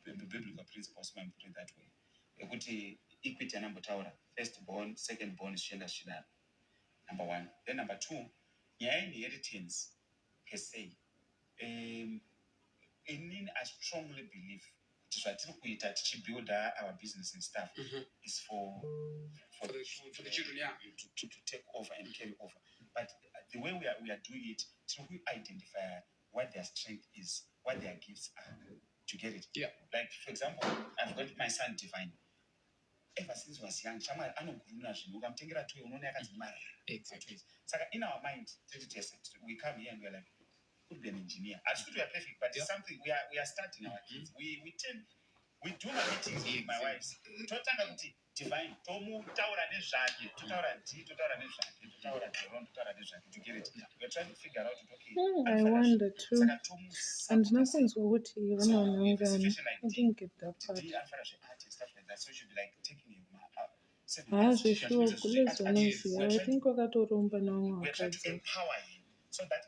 biblical principles, put it that way. Equity number tower, first born, second born is shida. Number 1. Then number 2, inheritance per se. I strongly believe to build our business and stuff is for the children to take over and carry over. But the way we are doing it, we identify what their strength is what their gifts are. To get it? Yeah. Like, for example, I've got my son Divine. Ever since he was young, Chama anoguruna zvinhu ukamutengera toy unoona yakadzimara. Exactly. Saka in our mind, we come here and we're like, could be an engineer. As good we are perfect, but it's something we are starting our kids. We do my meetings with my wives. Totanga kuti Divine, tomutaura nezvake, totaura nezvake, totaura Jerome, totaura nezvake. To get it? We're trying to figure out okay. I wonder too. And nothing's what you want to I didn't get that part. Stuff like that. So you should be like taking I think wakatoromba nawo we're trying to wakadzi. empower him so that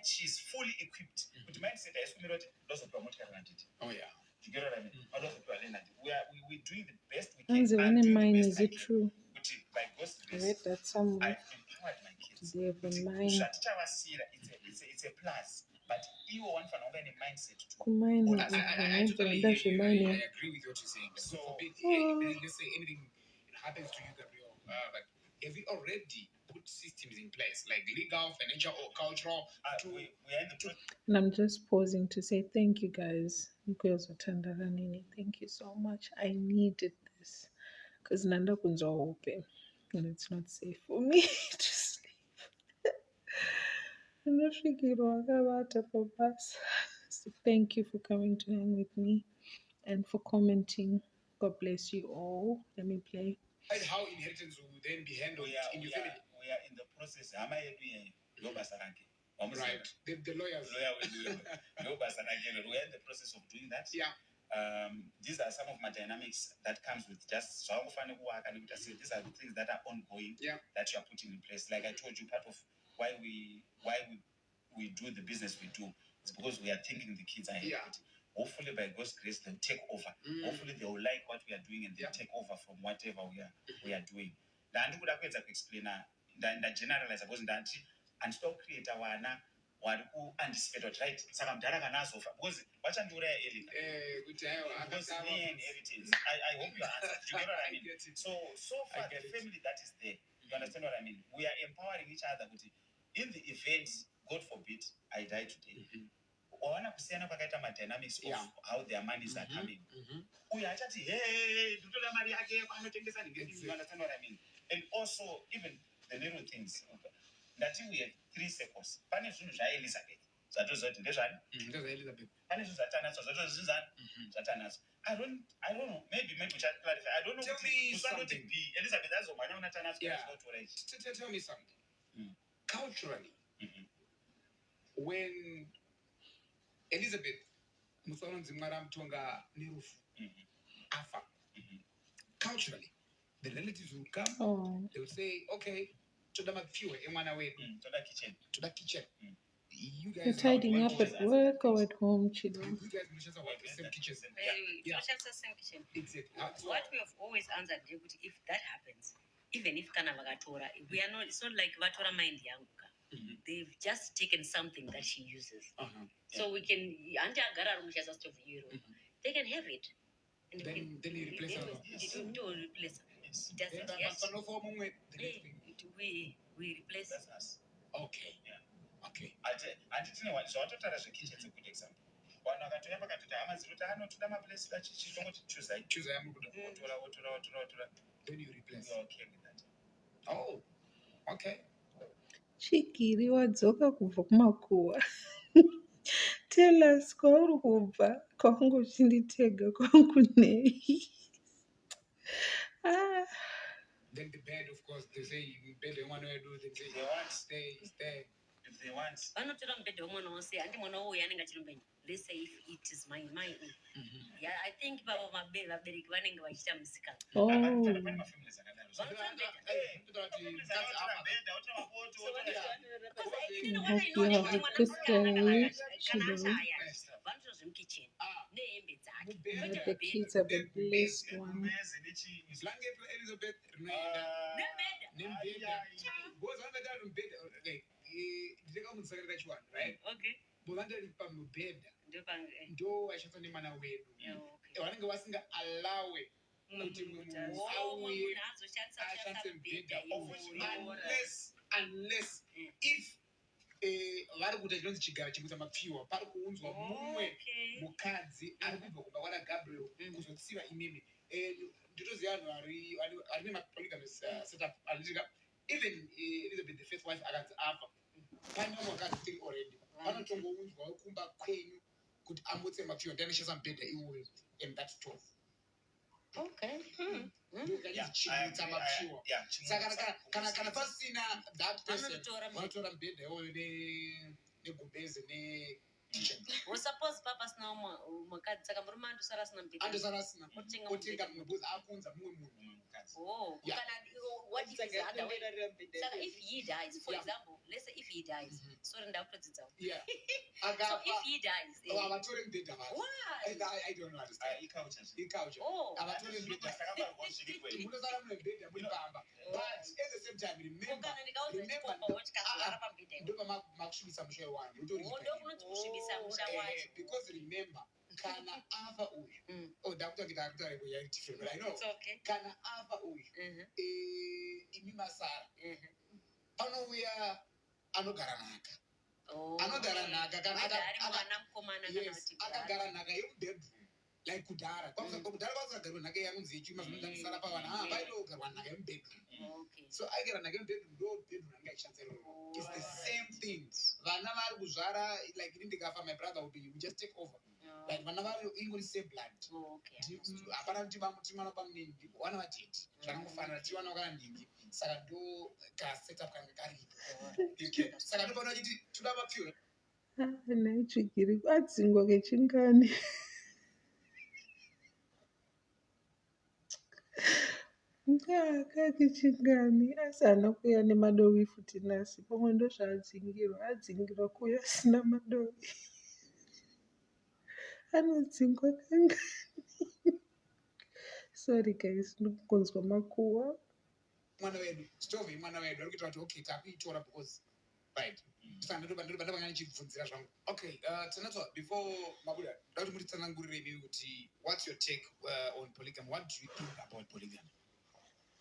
she's fully equipped. But mindset is Oh yeah. You get what I mean? We're doing the best we can. And the one in mine, is it can. true? By God's I grace, read that somewhere. I've empowered my kids. They have a mind. It's a plus. But you want to have any mindset to Kumine, I totally that's I remaining. agree with what you're saying. So, forbid, let's say anything happens to you, Gabriel, but have you already put systems in place, like legal, financial, or cultural? We are in the process. And I'm just pausing to say thank you guys. Thank you so much. I needed this because Nanda kunzwa hope and it's not safe for me to sleep. Ndasvikirwa akavata pabasa. So thank you for coming to hang with me and for commenting. God bless you all. Let me play. And how inheritance will then be handled in your family. We are in the process. Right. The lawyers. We are in the process of doing that. Yeah. These are some of my dynamics that comes with just these are the things that are ongoing that you are putting in place. Like I told you, part of why we do the business we do is because we are thinking the kids are ahead. Hopefully by God's grace they'll take over. Hopefully they will like what we are doing and they'll take over from whatever we are doing. Explain generalize because and still create a vari kuanticipate right saka mudhara kana azofa because vachandiuraya Elina because me and inheritance I hope you answer. You get what I mean? So far the family that is there, you understand what I mean? We are empowering each other in the event, God forbid, I die today. Wawana kusiyana kwakaita madynamics of how their monies are coming. Uyu achati hey ndotoda mari yake anotengesa ningeni. You understand what I mean? And also even the little things. That we have 3 circles. Pane zvinhu zvaElizabeth zvatozoti ndezvani? Elizabeth. Pane zvinhu zvatanadzo zvatozvinzani? Zvatanadzo. I don't know. Maybe we should clarify. I don't know. Tell me something. Elizabeth azomhanya unatanadzo. Tell me something. Culturally, when Elizabeth Musaronzi Mwaramtonga Nirufu Afa, culturally, the relatives will come. They will say, okay, to the kitchen. You guys you're tidying up at work or at home, children? You guys work the same kitchen. Exactly. What we have always answered, if that happens, even if kana vakatora, we are not. It's not like vatora mind yanguka. They've just taken something that she uses. So we can they can have it. And then you replace her. Replace her. We replace us. Okay. Okay. Kitchen is a good example. Then you replace. You're okay with that. Oh, okay. Chikiri wadzoka kubva kumakuwa. Tell us kwauri kubva kwaunge uchinditega kwangu nei. Then the bed, of course, they say you bed the one who do they say they want stay. If they want. Let's say if it is my own. Yeah, I think Baba Maberiki vanenge vachita musika. The kids are the blessed one. Ndo achata nemwana wedu vanenge vasinga alawe kuti munhu auye ashandise mubhedha unless if vari kuita chinonzi chigaro chekuita mapfiwa pari kuunzwa mumwe mukadzi ari kubva kumba kwana Gabriel kuzotsiva imimi. Nditoziva vanhu vari nemapolygamous setup anoitika even Elizabeth the first wife akanzi afa pane mumwe wakadzi tiri already panotongounzwawo kumba kwenyu kuti ambotse mapfiwa ndianoshandisa mubhedha iwoyo and that 12. Okay. Chimutsa mapfiwa. Saka kana pasina that person vanotora mubhedha iwoyo negumbeze nekitchen. Suppose papa sina mukadzi saka murume andosara asina mubhedha. Andosara asina. Otenga mumwe because akunza mumwe mukadzi. Oh, what if he's the other way? Saka if he dies, for example, let's say if he dies, sorry ndakutodzidza. Yeah. So if he dies, avatore mubhedha vasi. Why? I don't know. Iculture. Oh. Avatore mubhedha. Munosara mune mubhedha muri pamba. But at the same time remember ndo makushibisa musha wangu. Because remember kana afa uyu. Oh, ndakutangita reality film. I know. It's okay. Kana afa uyu. Imi masara. Panouya anogara naka. Anogara naka kana akagara naka yemubedroom. Like kudhara. Kudhara kwazagara naka yangunzi ichuma zvinodamisara pavana. Vaidogarwa naka yemubedroom. So agara naka yemubedroom ndo bedroom nanga ichanzero. It's the same thing. Vana vari kuzvara like ndikafa my brother will just take over. Like vana vari ingori same blood. Hapana kuti vamwana pamunini vana vatete. Zvakangofanira tivana kana ndingi. Saka ndo ka setup kanga karipo. Saka ndo pano chiti toda mapfiwa. Naichigiri kwadzingwa kechingani. Kakechingani asana kuya nemadovi futi nasi pamwe ndo adzingirwa kuya asina madovi anodzingwa kangani. Sorry guys, ndikukonzwa makuwa. Mwana wedu stove mwana wedu ari kuita kuti okay takuitora because right ndopangani chibvunzira zvangu. Okay, tanatswa before mabuda ndauti muri tsanangurire mimi kuti what's your take on polygamy? What do you think about polygamy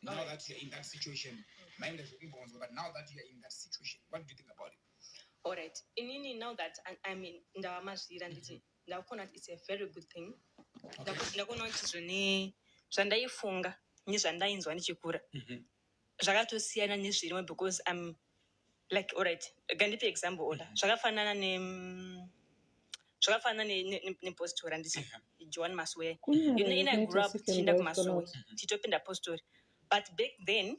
now that you're in that situation? Mind as you but now that you're in that situation, what do you think about it? All right, inini now that I'm in ndawamazvira nditi ndakona kuti it's a very good thing. Ndakona kuti zvandaifunga nezvandainzwa ndichikura zvakatosiyana nezvirimwe because I'm like, all right, gandipe example order zvakafanana nepostori ndisi Joan Maswea. In I grew up tichienda kuMaswea tichitopinda postori, but back then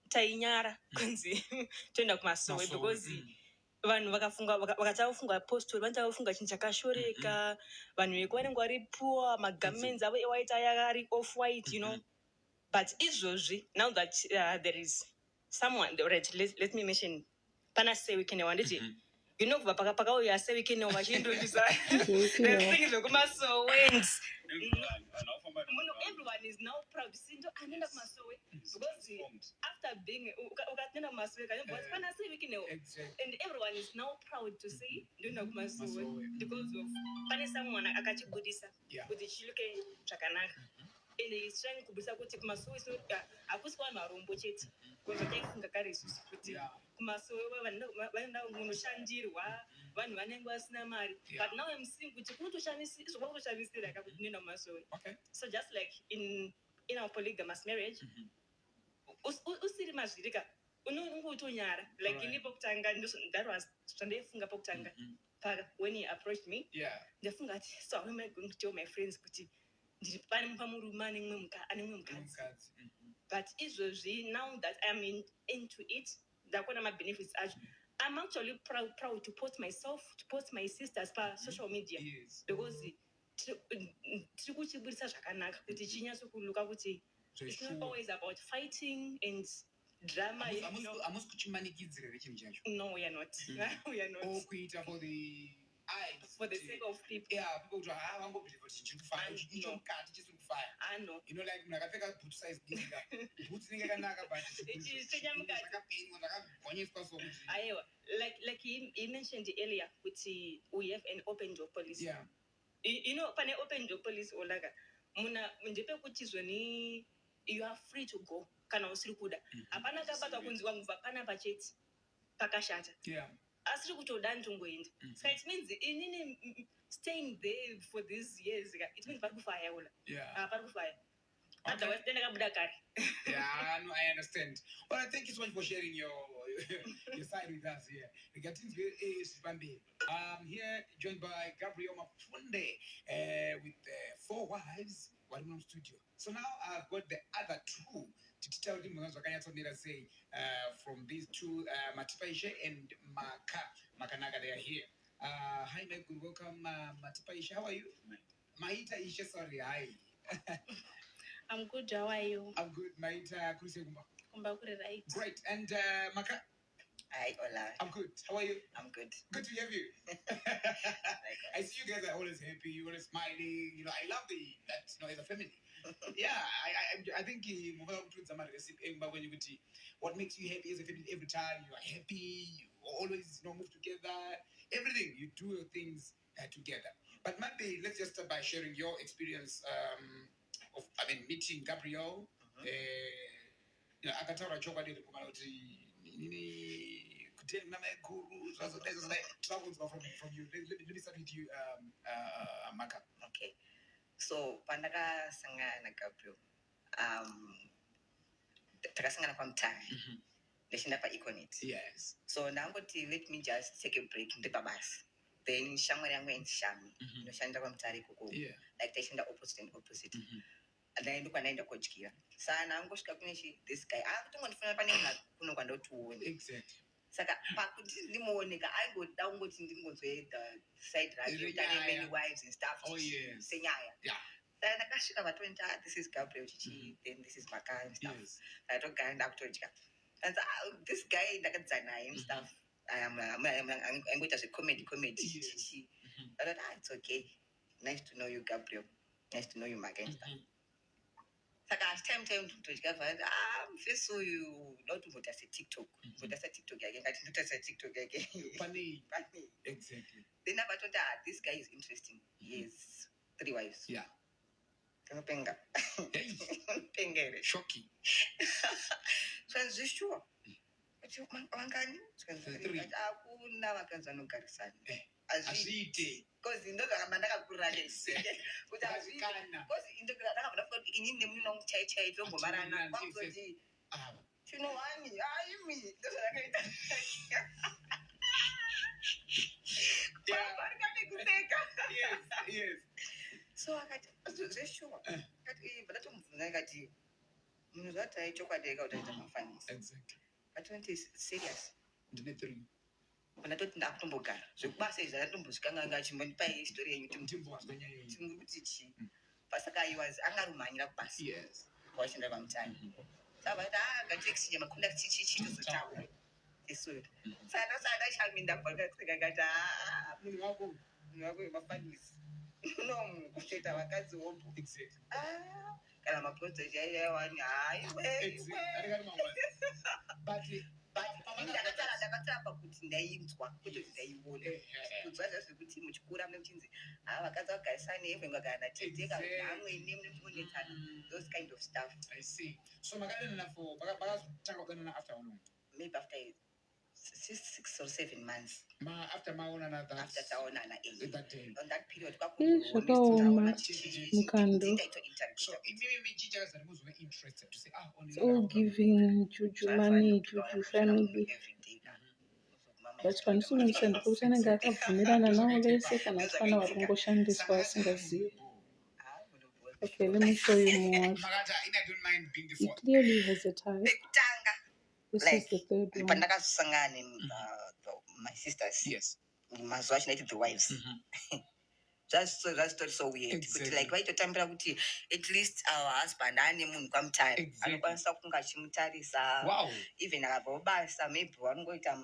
tainyara kunzi toenda kuMaswea because vanhu vakataufunga postori vanotaufunga chinhu chakashoreka, vanhu vekuvanenge vari poor, magarments avo ewaita ari off white, you know. But izvozvi now that there is someone, right, let me mention pana sewikene wanditi you know kubva pakauya sewikene vachindoisa things vekumasowenzi. Everyone is now proud sindo anoenda kumasowe because after being ukatoenda kumasowe kanobva pana sewikene and everyone is now proud to say ndoenda kumasowe because of pane someone akachibudisa kuti chiluke zvakanaka. And he's trying kubudisa kuti kumasowe hakusi vanhu varombo chete kunzo taifunga kare isusu kuti kumasowe vanoenda kunoshandirwa vanhu vanenge vasina mari, but now I'm seeing kuti kunotoshamisa kuti ndoenda kumasowe. So just like in our polygamous marriage usiri mazvirika unongotonyara like ini pokutanga that was zvandaifunga pokutanga when he approached me ndafunga ati so how am I going to tell my friends kuti ndiri pane pamurume ane mumwe mukadzi. But izvozvi now that I'm into it ndakona mabenefits acho. I'm actually proud to post myself, to post my sisters pa social media because tiri kuchibudisa zvakanaka kuti chinyatsokuloka kuti it's not always about fighting and drama. Hamusi kuchimanikidzira rechinhu chacho. No, we are not. We are not. Kuita for the sake of people. People to vangobelieve kuti chikufaya icho mukati chisiri kufaya. You know, like nakapfeka boot size dinga. Boots ninge kanaka but zvakapenywa zvakagonyeswa so kuti. Aiwa, like he mentioned earlier kuti we have an open door policy. You know, pane open door policy olaga muna ndepekuti zvoni you are free to go kana usiri kuda. Hapana kabata kunzi wangu pana pacheti pakashata. asiri kutoda ndongoenda. Saka it means inini staying there for these years, it means parikufaya ola. Parikufaya. Otherwise, then yeah, no, I understand. Well, thank you so much for sharing your side with us here. Here joined by Gabriel Mafunde with 4 wives, one room studio. So now I've got the other 2 to tell them say from these 2, Matipaisha and Makanaga, they are here. Hi, Michael, welcome, Matipaisha. How are you? Maita Isha, sorry, hi. I'm good. How are you? I'm good, Maita Kurisegumba. Right. Great. And Maka? Hi, Ola. I'm good. How are you? I'm good. Good to have you. I see you guys are always happy, you're always smiling. You know, I love that, as a family. Yeah, I think when you what makes you happy as a family every time you are happy, you always move together, everything you do your things together. But maybe let's just start by sharing your experience of meeting Gabriel. Akataura chokwadi kumana kuti kuteni mama guru from you. Let me start with you, Maka. Okay. So pandakasangana na Gabriel, takasangana kwa mtaani. Ndeshinda pa Econet. Yes. So nangoti let me just take a break ndipa basi. Then shamwari yangu endishami. Ndoshanda kwa mtaani kuko. Yeah. Like tashinda opposite. Ndaenda kwanaenda kochikira. Sana angosvika kuneshi this guy. Kutongondifuna panenge kuno kwanda tuone. Exactly. Saka pakuti ndimuoneka aingoda ungoti ndingonzoenda side radio tane many wives and stuff. Oh yes. Senyaya. Yeah. Then nakasvika vatwenta, this is Gabriel Chichi, then this is Maka and stuff. Yes. Ndakagara ndakutodyika. And this guy ndakadzana naye and stuff. I'm going to say comedy. Chichi. I thought, it's okay. Nice to know you, Gabriel. Nice to know you, Maka and stuff. Saka time kutodyika mfeso uyu ndotumboda seTikTok. Mboda seTikTok yake ngati ndoita seTikTok yake. Funny. Exactly. Then I thought, this guy is interesting. He has 3 wives. Yeah. Penga. Pengere. Shocking. So I was sure. But you wangani? Akuna vakanza nogarisana. Azvite. Because ndoga kamandaka kuralese. Kuti azvite. Because ndoga ndakabva kuti inini nemunhu nomuchaichai tombomarana. Kwakuzoti chinowani aimi ndozvakaita. Yes. So akati zveshuwa. Akati ndatomubvunza akati munhu zvatai chokwadi eka utaita mafanisi. Exactly. Atoti serious. Ndine 3. Ndakati ndakutombogara. Zvekubasa izvi ndatombozvikanga chimbonipa history yenyu kuti chi. Pasaka angarumhanyira kubasa. Yes. Kwashinda pamutani. Saka ngatiexchange makunda chichi tozotaura. Isu. Saka chaminda kwakatsika ngati munhu wako mafanisi. No, kucheta vakadzi wopo. Exactly. Kana maproject yaiwani Exactly. But ndakatara pakuti ndainzwa kuti ndaiona kunzwa zvekuti muchikura muchinzi vakadzi vagarisana nevengagara natete amweni munoonekana those kind of stuff. I see. So makadanana for pakazotanga kudanana after how long? Maybe after 6 or 7 months. After maonana that. After taonana that day. On that period Zvakaoma mukando. So maybe teachers are most interested to say It's all giving Juju money, Juju family. But panosungamisanda kuti anenge akabvumirana navo vese kana kuti pana vari kungoshandiswa vasingazivi. Okay, let me show you more. He clearly has a type. This is the 3rd one. Pandakasangana my sisters. yes. Mazuva achinaiti the wives. That's so weird. Exactly. Kuti like vaitotambira kuti at least our husband ane munhu kwamutari anokwanisa kunga achimutarisa. Wow. Even akabva kubasa maybe vanongoita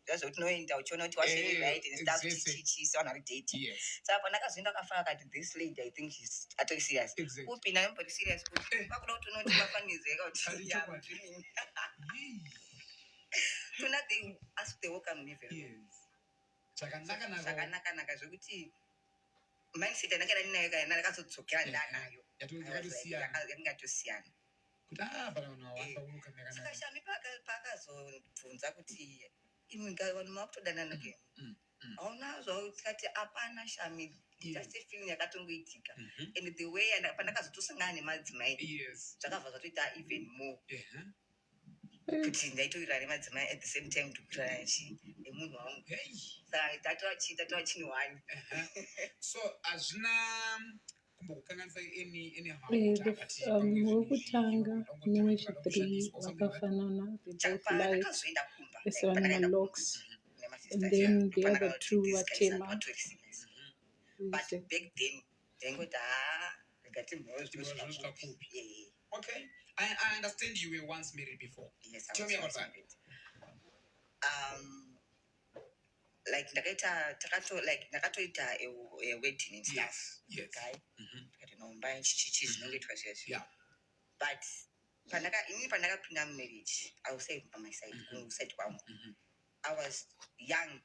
zvazvokuti noenda uchiona kuti washerera right and stuff chichi sevanhu vari date. Yes. Saka pandakazoenda akafara akati this lady I think she's atori serious. Exactly. Upi nayo mbori serious kuti vakuda kuti unoti vafanizeka kuti I'm dreaming. Tuna they ask the welcome me very well. Yes. Zvakanaka zvekuti mindset yanakera ninayo kana ndakazodzokera ndanayo yakatosiyana kuti pana vanhu vawanda unokamira saka shami pakazobvunza kuti imigawano makutodanana ke aunazo tikati apana shami just feeling yakatongoitika and the way pandakazotosangana nemadzimai zvakabva zvatoita even more kuti ndaitoirana nemadzimai at the same time tokurana nemunhu wangu saka tatova chinhu so hazvina kumbokukanganisa any wekutanga newechithree vakafanana, they both light, ese vane malocks, and then the other two vatema. but back then ndaingoti ngati okay. I understand you were once married before. Yes, tell me about that. Like ndakatoita a wedding and stuff. Yes. Okay. Ndikanomba chichi zvinongoitwa zveshe. But pandakapinda marriage, I will say on my side, side kwangu, I was young.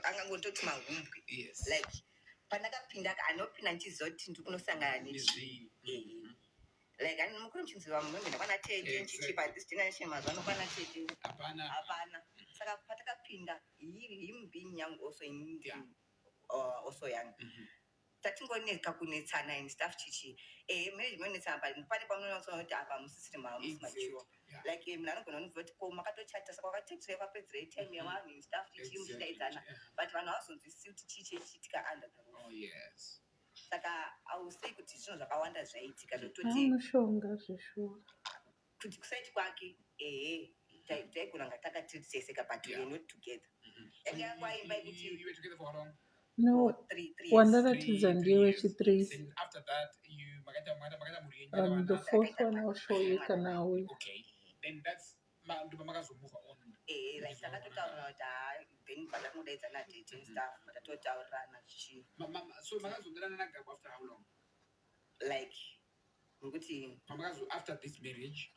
Angangototi mahumbwe. Yes. Like pandakapinda anopinda nchizoti ndikunosangana nechi. Like anomukuruchinziwa munhu ndakwana tete nchichipa this generation mazano kwana tete. Hapana. Saka patakapinda him being young also in also young. Tatingoneka kunetsana and stuff chichi. Marriage monetsana pane pamwe kuti apa musisiri mature. Like mnanogona unoti ko makatochata saka wakatedzera papedzera time yavanhu and stuff chichi muchidaidzana. But vanhu havazonzwisisi kuti chichi chitika under the roof. Oh yes. Saka I will say kuti zvinhu zvakawanda zvaitika zvototi mushonga zveshuwa kuti kusaiti kwake taigona nga takatitseseka but we were not together. You were together for how long? No, wandaratidza ndiye wechithree. After that, you the fourth one I'll show you kanawe. Okay, then that's move on. Like takatotaura kuti then pandakudaidzana date and stuff tatotaurirana chichi. So makazonderana nagabo after how long? Like ngokuti after this marriage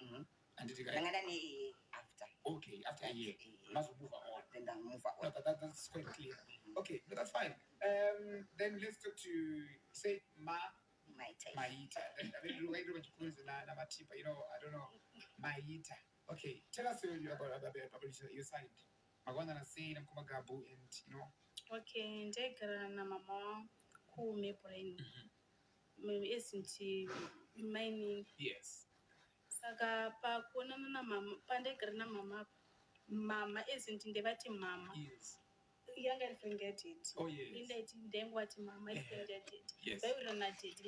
and ndangana ne after. Okay, after a year must move on. Then I move on. No, that's quite clear. Okay, no, that's fine. Then let's go to say Maita. You know, I don't know. Maita. Okay, tell us about your side. Magwana say Namkumagabu and you know. Okay, ndegara na mama ku Maple. Isn't mining? Yes. Saka pa kuonana na mama pandegara na mama isn't ndevati mama. Yes. Young and forget it. Oh yes. In that then what mama forget it. Yes. Very romantic. Did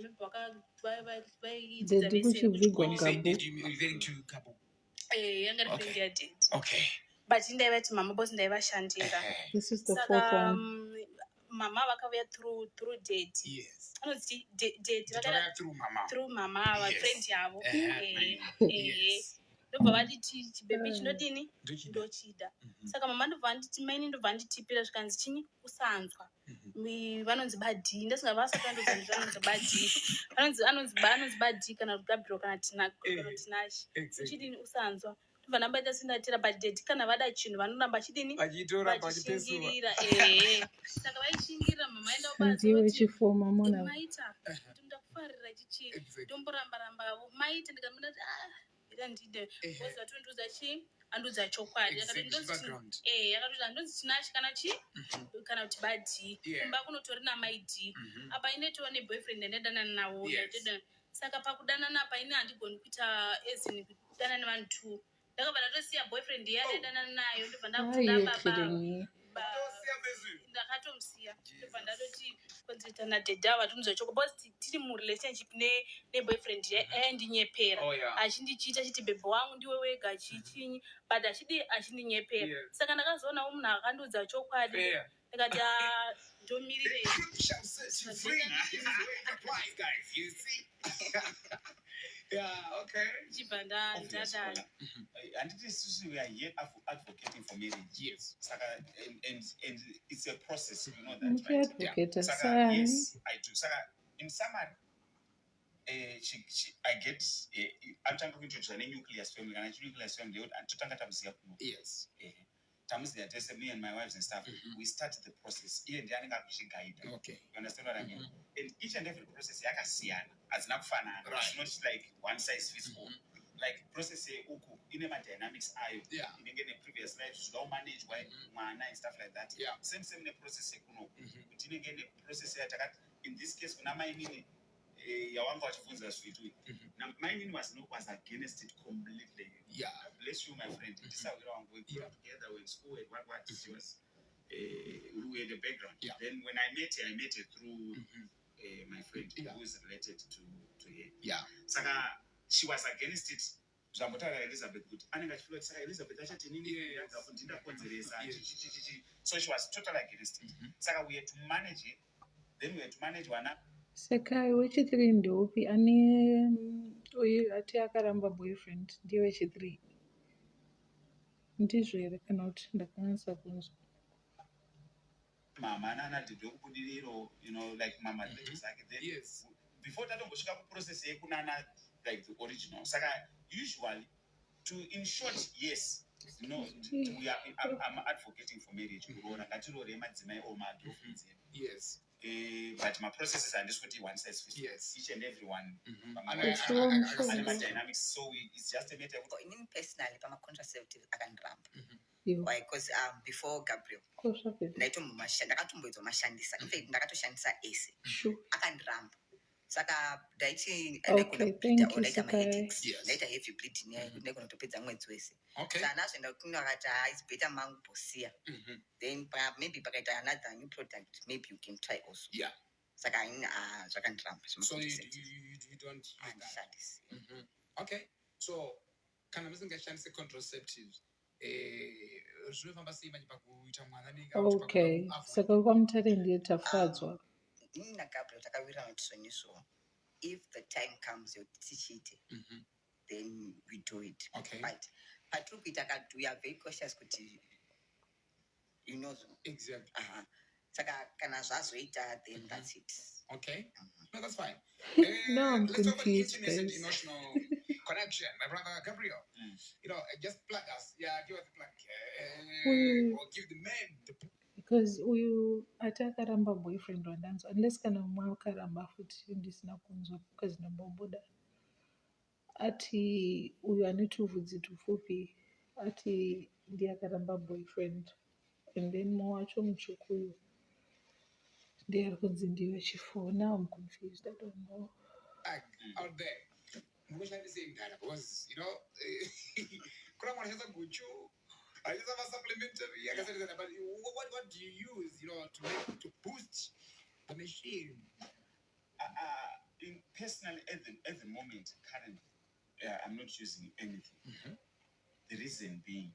you referring to Gabo? Young and forget it. Okay. But in the mama boss never shandira. This is the fourth one. Mama wakavia through date. Yes. I don't see date. Through mama our friend yavo. Yes. Ndobva vaditi chibebi chinodini ndochida saka mama ndobva nditi maini ndobva nditipira zvikanzi chinyi usanzwa vanonzi badhi ndasingavasati vandozanzi vanonzi badhi anonzi badhi kana Gabriel kana tinashi uchidini usanzwa ndobva ndambaita sendatira badheti kana vada chinhu vanoramba chidini vachishingirira saka vaishingirira mama enda maita ndakufarira chichi ndomborambarambavo maita ndikamuna ndide koza tonduza chi anduza chokwadi yakati andonzi tinashi kana chi kana kuti badhi kumba kunotori namaidhi apa ine tione boyfriend ndadana nawo saka pakudanana apa ine handigoni kuita ezini kudana nevanhu two ndakabva ndatosiya boyfriend yadadana nayo ndobva ndakunda ndakatomusiya ndobva ndatoti konzeta nadhedhava timuza choko bcause tiri murelationship neboyfriend aindinyepera achindichiita chiti bhebhe wangu ndiwe wega chichinyi but achindinyepera saka ndakazoona munhu akandiudza chokwadi ndikati ndomirire chibva ndadala and we are here advocating for marriage. Yes. Saka, and it's a process, you know that, right? Saka, yes, I do. Saka, in summary, I get I'm talking to a nucleus family, and a nucleus family, and to tanga tamsia. Yes. Me and my wives and stuff, we start the process. Even the guide. Okay. You understand what I mean? And each and every process, as not fun. It's not like one size fits all. Like process uku ine dynamics ayo inenge ne previous life zvinoda managed mwana and stuff like that. Same ne process kuno kuti inenge ne process yatakati in this case kuna mainini yawanga wachibvunza sweet now mainini was against it completely. Bless you my friend. Tisawira wangu we grew together when school and what she was we had a background. Then when I met her through my friend who is related to her. Saka she was against it. Zvambotara Elizabeth kuti anenge achifloat saka Elizabeth achati nini ndinda konzeresa so she was totally against it. Saka we had to manage it. Then we had to manage wana. Sekai wechitiri ndopi ane uyu ati akaramba boyfriend ndiye wechitiri ndizvo here kana kuti ndakanasa kunzwa mama nana did okubudiriro like mama zake then before tatongosvika kuprocess yekunana like the original saka usually to in short yes I'm advocating for marriage kuroora ngatirore madzimai or magirlfriends but my processes are just one size fits each and every one and dynamics so it's just a matter of in personally pama contraceptive akandiramba why because before Gabriel ndakatomboedzwa mashandisa in fact ndakatoshandisa ese akandiramba saka ndaiti ndaita maheadaches ndaita heavy bleeding yayi kuti ndakunotopedza mwedzi wese saka nazvoenda kuno akati it's better mangubhosiya then maybe pakaita another new product maybe you can try also saka zvakandiramba so you don't handishandisi okay so kana musingashandise contraceptives zvinofamba sei manje pakuita mwana nenga okay saka kwamutare ndiye tafadzwa ini naGabriel takawirirana kuti zvoniso if the time comes yotichiite then we do it but patiri kuita kati we are very cautious kuti you know exactly saka kana zvazoita then that's it no that's fine no I'm let's talk confused about intimacy and guys. emotional connection my brother Gabriel just plug us give us the plug or give the men the because uyu ati akaramba boyfriend wandanzwa unless kana mumwe akaramba futi ndisina kunzwa because ndambobuda ati uyu ane tuvhudzi tupfupi ati ndiye akaramba boyfriend and then mumwe wacho mutsvuku uyu ndiye ari kunzi ndiwe chifuwo. Now I'm confused, I don't know. Out there munoshandisei ndara because kuna mwana chasa guchu achisa masupplementary akasiyana but what do you use to boost the machine in personally at the moment currently I'm not using anything. The reason being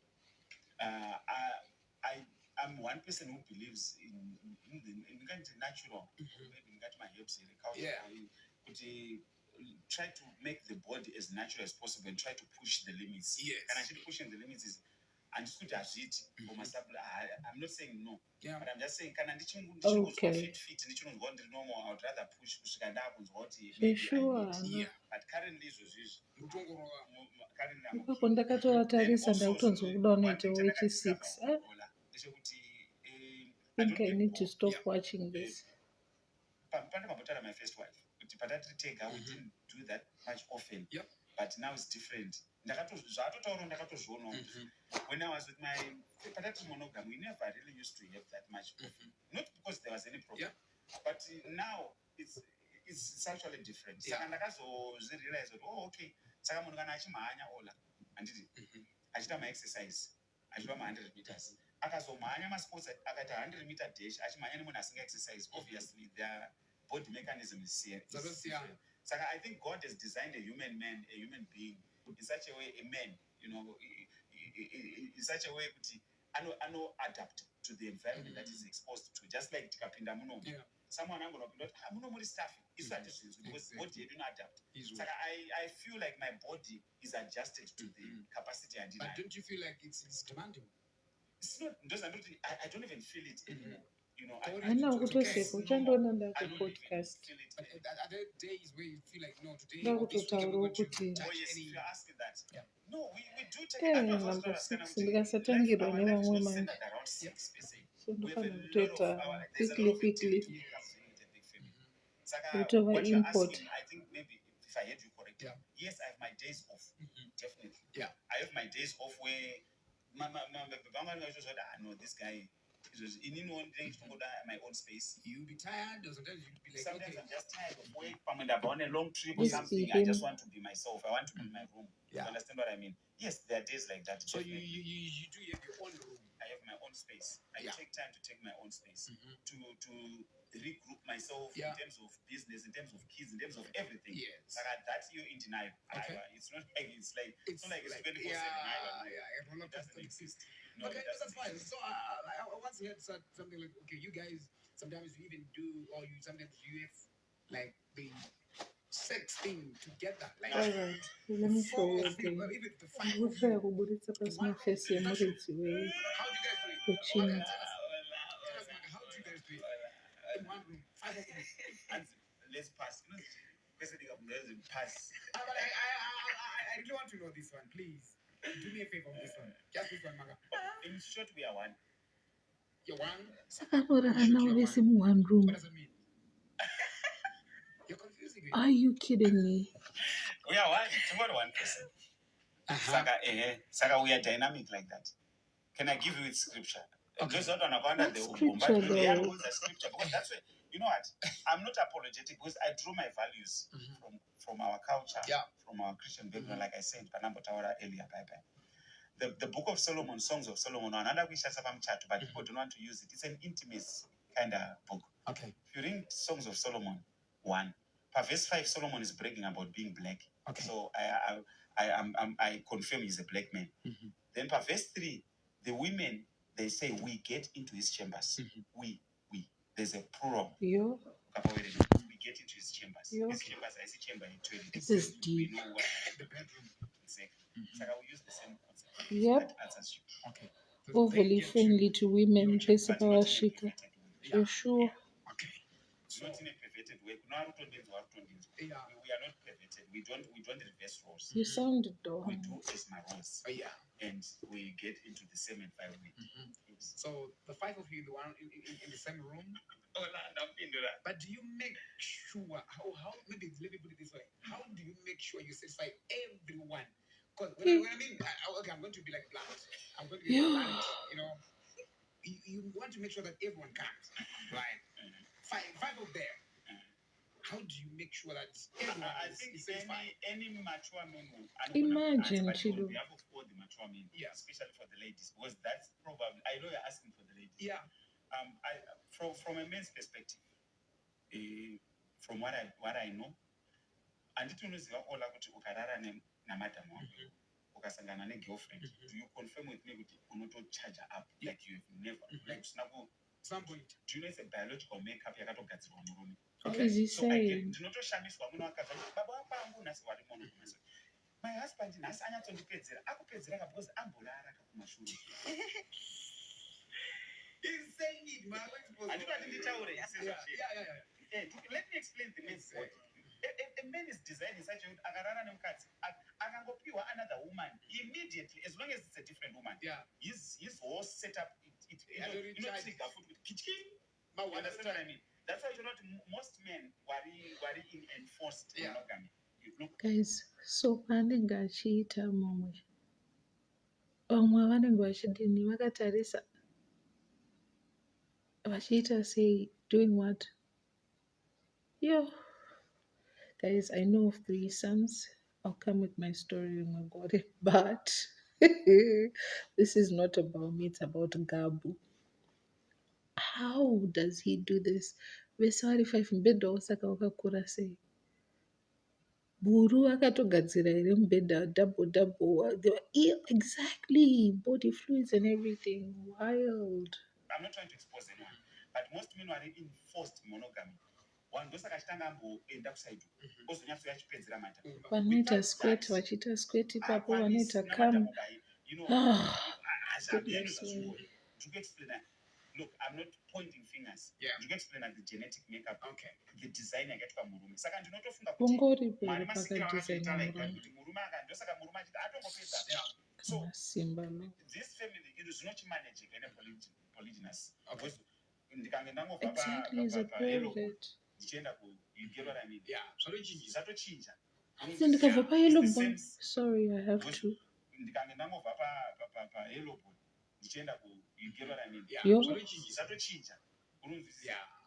I'm one person who believes in the natural maybe my herbs try to make the body as natural as possible and try to push the limits. And actually pushing the limits is and it's good as it for myself. I'm not saying no, but I'm just saying can I fit normal. I would rather push Sure. but currently ipapo ndakatovatarisa ndakutonzwa kuda unoita wechi 6 I think I need to stop watching this. My first wife we didn't do that much often but now it's different. When I was with my monogamy, we never really used to have that much often. Not because there was any problem but now it's actually different. Saka ndakazorealize that okay saka munhu kana achimhanya ola handiti achita ma-exercise achiva ma-100 meters akazomhanya masports akaita 100 meter dash achimhanya nemunhu asinga-exercise obviously their body mechanism is different. Saka I think God has designed a human being in such a way, a man, in such a way kuti adapt to the environment that is exposed to, just like tikapinda muno someone angonopinda kuti muno muri stuff isu hatizvinzwi because body yedu inoadapt. Saka I feel like my body is adjusted to the capacity and but don't you feel like it's demanding? It's not. I don't even feel it anymore. Hana kutoseka uchandoona ndakupodcast are there days where you feel like no today ndakutotaurawo kuti you're asking that no we do take number 6 ndikasatangirwa nevamwe manje so ndofana kutoita quickly kutova import. I think maybe if I heard you correctly, yes I have my days off definitely days off where no, this guy in my own space. You'll be tired, or sometimes you'll be like, sometimes okay. I'm just tired of work. I'm on a long trip or Just something. be I him. just want to be myself. I want to be in my room. Yeah. You understand what I mean? Yes, there are days like that. So definitely. you do have your own room. I have my own space. I take time to take my own space to regroup myself in terms of business, in terms of kids, in terms of everything. Yes. That's you in denial. Okay. It's not like it's like it's not like it's 24/7. It doesn't exist. No, okay, that's fine. So I once heard something like, okay, you guys sometimes you even do, or you sometimes you have like the sex thing together. Like, Alright, let me show you again. Even the five. Kuvuga kuburitsa pasina face ya muritsi we How do you guys do it? kuchina. Tell us, Manga, how do you guys do it? In one room, 5 of you. And let's pass. Pass. But I really want to know this one, please. Do me a favor on this one. Just this one, Manga. In short, we are one. You're one. Sakabora always in one room. What does it mean? You're confusing me. Are you kidding me? We are one. Tomorrow, one person. Saga, we are dynamic like that. Can I give you with scripture? Okay. Scripture though. Scripture, because that's what, you know what? I'm not apologetic because I draw my values from our culture, from our Christian background, like I said, Panambo Tawara earlier. The Book of Solomon, Songs of Solomon, another wish chat, but people don't want to use it. It's an intimacy kind of book. Okay. If you read Songs of Solomon 1, verse 5, Solomon is bragging about being black. Okay. So I confirm he's a black man. Then verse 3, the women, they say, we get into his chambers. We. There's a plural. We get into his chambers. His chambers, I see chamber in 20. This is deep. We know what the bedroom is like. So I will use the same concept. Yep. Okay. Overly friendly to women, place of our shika. For sure. Okay. Not in a perverted way. We are not perverted. We don't reverse roles. You sounded though. We do as my roles. And we get into the same environment. So the 5 of you in the same room. But do you make sure how maybe let me put it this way? How do you make sure you satisfy everyone? Because when I mean okay, I'm going to be like blunt. I'm going to be blunt. You know, you want to make sure that everyone comes, right? 5 of them. How do you make sure that everyone is satisfied? Any mature man will imagine, Chido. On behalf of all the mature men, especially for the ladies, because that's probably, I know you're asking for the ladies. Yeah. From a man's perspective, from what I know, and it is all about ukarara na madam ukasangana ne girlfriend. Do you confirm with me that you not charge her up like you've never like some point? Do you know it's a biological makeup yakatogadzirwa murume? What is he saying? My husband nasi anyatsondipedzera akupedzera because amborara kumashure. He's saying it, man. Let me explain the man's body. A man is designed in such a way another woman immediately, as long as it's a different woman. His whole setup trigger food with kitchen. You understand what I mean? That's why most men worry in enforced monogamy. Guys, so vanenge vachiita momwe vamwe vanenge vachidini vakatarisa vachiita sei, doing what? Yo, guys, I know of 3 sons. I'll come with my story when I got it, but this is not about me, it's about Gabu. How does he do this? Vesari 5 mbedo saka wakakura sei. Buru akatogadzira ire mubhedha double. They were exactly body fluids and everything. Wild. I'm not trying to expose anyone, but most men are in forced monogamy. One does end up side. Vanoita squat, vachiita squat ipapo vanoita kam. Goodness me. To explain that, look, I'm not pointing fingers. To explain that the genetic makeup, the design I get from murume. Saka ndinotofunga kuti Ungori pakadesign so this family it is not managing any polygynous. Exactly, as a private. You get what I mean? Sorry, I have to. ndikange ndangobva payellow board ndichienda you get what I mean? Zvatochinja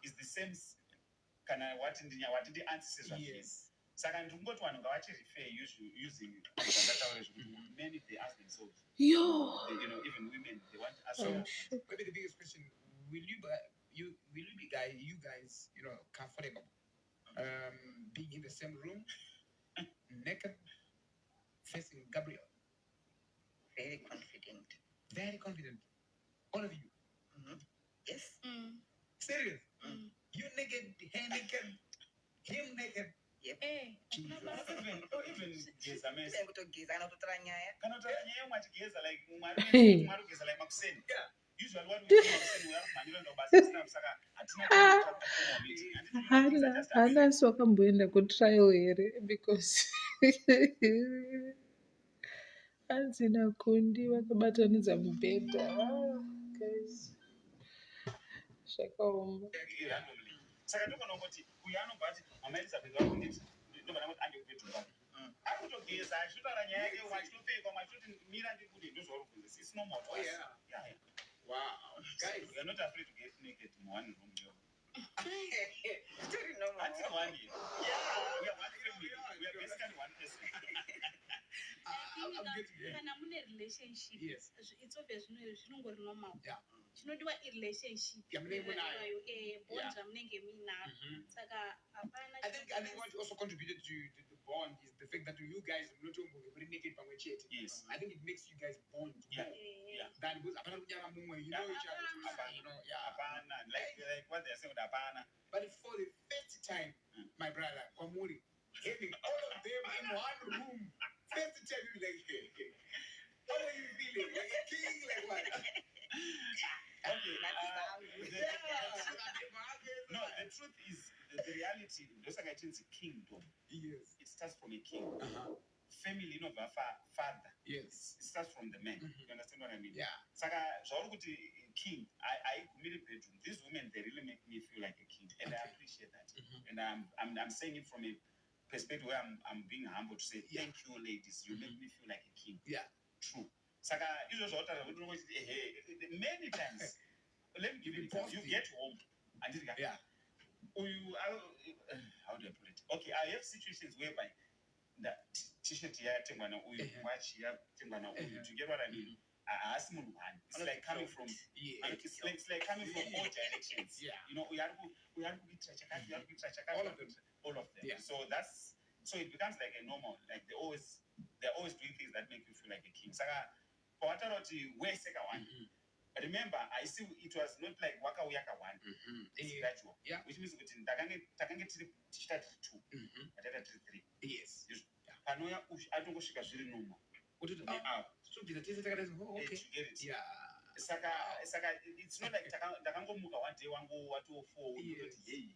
is the same kana wati ndianzise zvazvese saka ndingoti vanhu ngavachirefer using zvandataura zvekuti men they ask themselves even women they want to ask maybe the biggest question will you guys comfortable being in the same room naked facing Gabriel? Very confident. All of you? Yes. Serious? You naked, her naked, him naked. Yep. even geza mese kutogeza kana kutora nyaya mwachigeza like mwarugeza like makuseni usually what we do makuseni we have manilo ndo basi sina saka hatina hana wakamboenda kutrial here because hanzina kundi vakabatanidza mubhedha guys zvakaoma saka ndogona kuti uyu anobva ati mama elizabeth vakunditi ndobva kuti ande kubhedhumba ari kutogeza achitotaura nyaya yake mwachitopfeka mwachitoti mira ndiri kuti ndozvauri kubvunzisa it's normal to us. Yeah. Wow, guys, we are not afraid to get naked in one room here. Very normal. Until one year. We are one family. We are basically one person. Kana mune relationship, Yes. It's obvious zvinongori normal. Yeah. Chinodiwa relationship. Bond munenge muinayo. Saka hapana. I think what also contributed to the bond is the fact that you guys not only naked pamwe chete. Yes. I think it makes you guys bond. Yeah. Than because apana kunyara mumwe, you know each other. Apana. Like what they are saying with apana. But for the first time, my brother, Kwamuri, having all of them in one room, first time you like, how are you feeling? Like a king, like what? Okay. No, the truth is the reality. Those are the kingdom. Yes. It starts from a king. Family, no, father. Yes. It starts from the man. You understand what I mean? Yeah. Saka, Zaurukuti king, I committed bedroom. These women, they really make me feel like a king, and I appreciate that. And I'm saying it from a perspective where I'm being humble to say thank you, ladies. You make me feel like a king. Yeah. True. Saka, many times. Let me give you an example. You get home and how do I put it? Okay, I have situations whereby the t-shirt here, watch here, you get what I mean? It's like coming from it's like coming from all directions. Yeah. You know, we are all of them. Yeah. So it becomes like a normal, like they're always doing things that make you feel like a king. Saka Pawataroti we second one. Remember, I see it was not like waka uyaka one. It's gradual. Yeah. Which means that takange two, atata three. Yes. Panoya atongosvika zviri normal. Okay. You get it. Yeah. Saka it's not like takangomuka one day wangu watu 4 Yes. You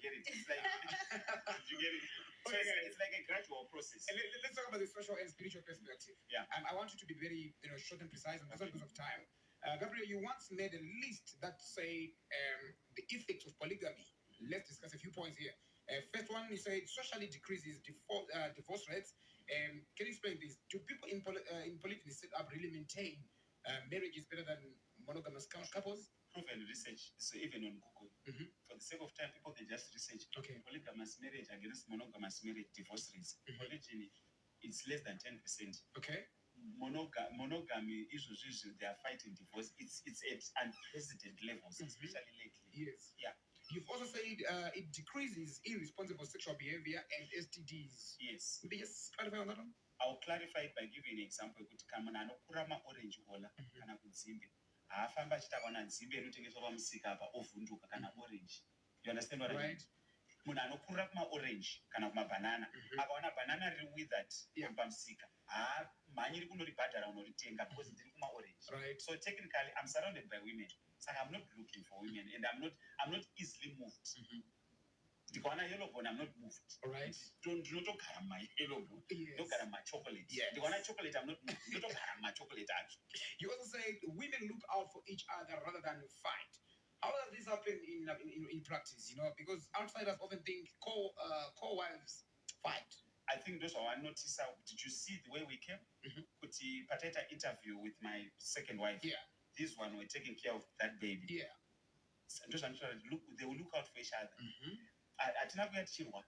get it. It's like you get it. So it's like a gradual process. And let's talk about the social and spiritual perspective. Yeah. I want you to be very short and precise, and that's not because of time. Gabriel, you once made a list that said the effects of polygamy. Let's discuss a few points here. First one, you said socially decreases divorce rates. Can you explain this? Do people in polygyny set up really maintain marriages better than monogamous couples? Proven research. So even on Google, for the sake of time, people they just research polygamous marriage against monogamous marriage divorce rates. Polygyny, it's less than 10%. Okay. Monogamy issues they are fighting divorce. It's at unprecedented levels, especially lately. Yes. Yeah. You've also said it decreases irresponsible sexual behavior and STDs. Yes. Could you just clarify on that one? I'll clarify it by giving an example. Kuti kamuna anokura orange ola kana kudzimbe haafamba achitaona nzimbe inotengeswa pamusika apa ovhunduka kana orange. You understand what I mean? Munhu anokura kuma-orange kana kuma-banana akaona banana riri withered pamusika mhanyiri kunoribhadhara unoritenga because ndiri kuma-orange. Right. So technically I'm surrounded by women. So I'm not looking for women and I'm not easily moved. Ndikaona yellow bone, I'm not moved. Right. Ndinotogara ma-yellow bone. Ndinotogara ma-chocolate. Ndikaona chocolate, I'm not moved. Ndinotogara ma-chocolate acho. You also say women look out for each other rather than fight. How does this happen in practice? You know, because outsiders often think co-wives fight. I think those are notice. Did you see the way we came? Put the potato interview with my second wife. Yeah. This one, we're taking care of that baby. Yeah. And those are look. They will look out for each other. I did not get children.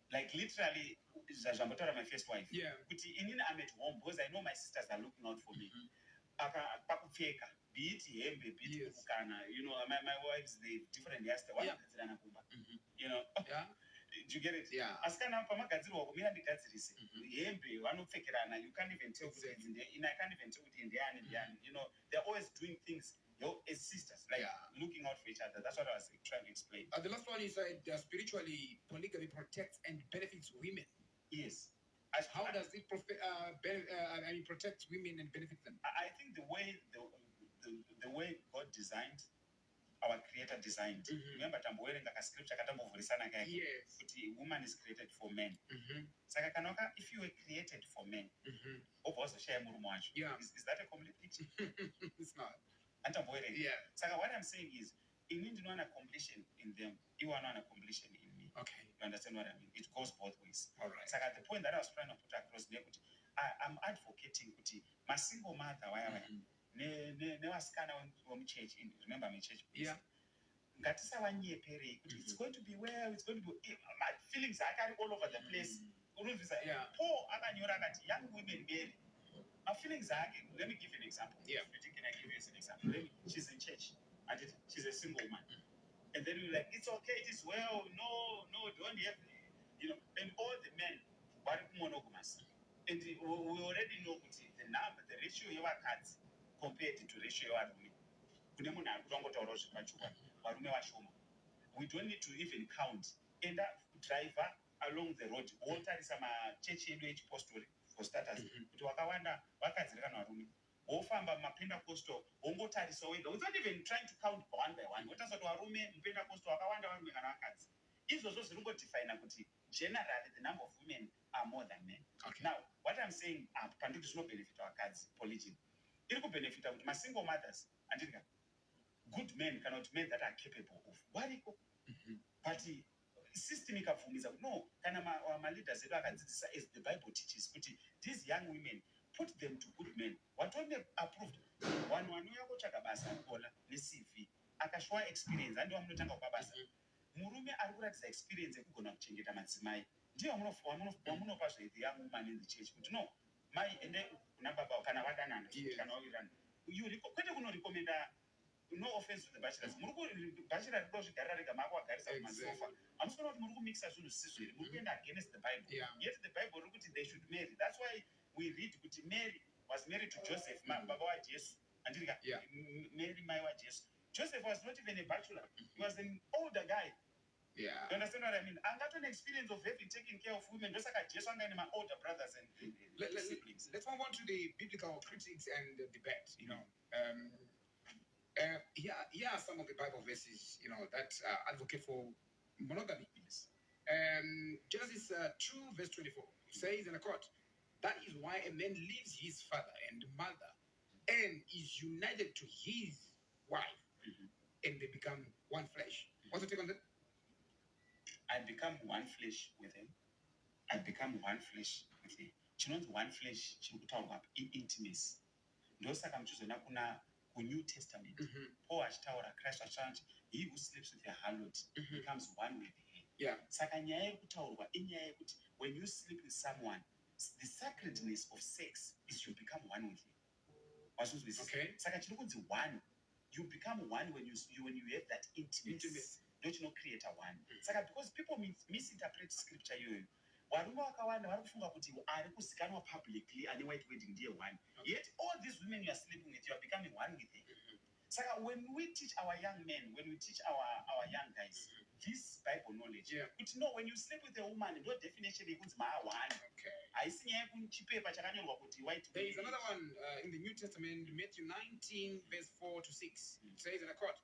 Like literally, Zazambotora, my first wife. Yeah. But in I'm at home because I know my sisters are looking out for me. Be it hembe, be it kukana. You know, my wives, they different hairstyle. You know. Yeah. Do you get it? Yeah. Askana pamagadzirwa kumira ndigadzirise. Hembe vanopfekerana. You can't even tell Exactly. I can't even tell it. You know, they're always doing things. As sisters, like looking out for each other. That's what I was trying to explain. The last one is spiritually, polygamy protects and benefits women. Yes. How does it protect women and benefit them? I think the way God designed, our Creator designed. Remember, scripture yes. But a woman is created for men. If you were created for men, yeah. Is that a complete picture? It's not. Yeah. So what I'm saying is, you need to know a completion in them. You are not a completion in me. Okay. You understand what I mean? It goes both ways. All right. So at the point that I was trying to put across there, I'm advocating my single mother, church. Remember my church? Yeah. It's going to be well. It's going to be. My feelings are all over the place. Yeah. Young women, my feelings are. Let me give you an example. Yeah. Can I give you an example? She's in church and she's a single woman. And then we're like, it's okay, it is well. No, don't have, you know. And all the men are monogamous. And we already know the number, the ratio of our cards compared to ratio of our women. We don't need to even count. And that driver along the road, all time is a church post for starters. Ofamba mapentecost ongotarisa wega without even trying to count one by one. Wotazoti varume mupentecost wakawanda varume kana vakadzi. Izvozvo zviri kungodefina kuti generally the number of women are more than men. Okay. Now, what I'm saying panditi zvinobenefita vakadzi polygyny. Iri kubenefita kuti single mothers andinga good men kana kuti men that are capable of variko. But system ikabvumidza kuti no kana leaders edu akadzidzisa as the Bible teaches kuti these young women put them to good men. What when they approved? One yakotsvaga basa kuona neCV akashwa experience and wamunotanga kwabasa. Murume ari kuratidza experience yekugona kuchengeta madzimai. Ndiye wamunopa the young woman in the church kuti no mai ende kuna baba kana vadanana kana wavirana. Kwete kunorekomenda. No offense to the bachelors. Bachelor dozvigarira rega mako agarisa kumasofa. Amusoro kuti muri kumixa zvinhu zvisizviri. Muri kuenda against the Bible. Yeah. Yet the Bible rikuti they should marry. That's why we read kuti Mary was married to Joseph, baba wa Jesu. Andika. Yeah. Mary mai wa Jesu. Joseph was not even a bachelor. He was an older guy. Yeah. You understand what I mean? I got an experience of having taken care of women. Just like Jesu and my older brothers and siblings. Let's move on to the biblical critics and the debate. You know. Here are some of the Bible verses, you know, that advocate for monogamy. Yes. Genesis 2 verse 24 says, and I quote, "That is why a man leaves his father and mother and is united to his wife, and they become one flesh." What's your take on that? I become one flesh with him. I become one flesh with him. Chinonzi one flesh chirikutaurwa intimacy. Ndosaka muchizona kuna New Testament, Paul achitaura Christ achitaura he who sleeps with a harlot becomes one with him. Yeah. Saka nyaya yekutaurwa inyaya yekuti when you sleep with someone, the sacredness of sex is you become one with him. Okay. Saka chiri kunzi one, you become one when you have that intimacy. Don't you know create a one? Saka because people misinterpret scripture iyoyo. Varume vakawanda vari kufunga kuti ari kuzikanwa publicly ane white wedding ndiye one. Yet all these women you are sleeping with, you are becoming one with them. So when we teach our young men, when we teach our young guys this Bible knowledge, but no, when you sleep with a woman, no definition equals my one. Okay. I see white. There is another one in the New Testament, Matthew 19 verse 4 to 6. It says, and I quote,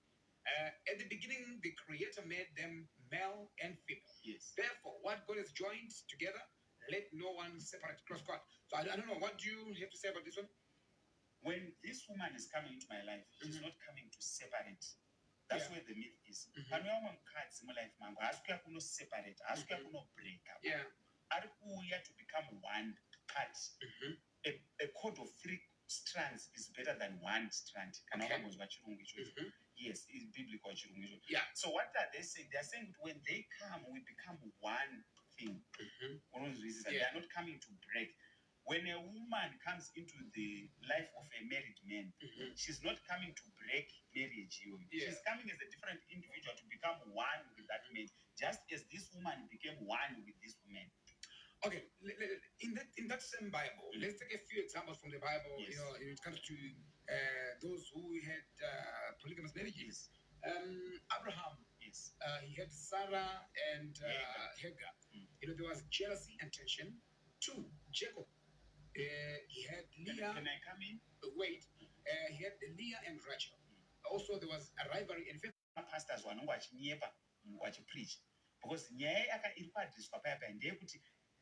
"At the beginning, the Creator made them male and female. Yes. Therefore, what God has joined together, let no one separate." Cross quote. So I don't know. What do you have to say about this one? When this woman is coming into my life, she's not coming to separate. That's where the myth is. Separate. Break. ari kuuya to become one part. A cord of 3 strands is better than 1 strand. Kana wakambonzwa chirungu ichocho. Yes, it's biblical chirungu ichocho. Yeah. So what are they saying? They are saying that when they come, we become one thing. They are not coming to break. When a woman comes into the life of a married man, she's not coming to break marriage. She's coming as a different individual to become one with that man, just as this woman became one with this woman. Okay, in that same Bible, let's take a few examples from the Bible. Yes. You know, when it comes to those who had polygamous marriages. Abraham, yes, he had Sarah and Hagar. You know, there was jealousy and tension. 2, Jacob, he had Leah. Can I come in? Wait, he had Leah and Rachel. Also, there was a rivalry and pastors preach because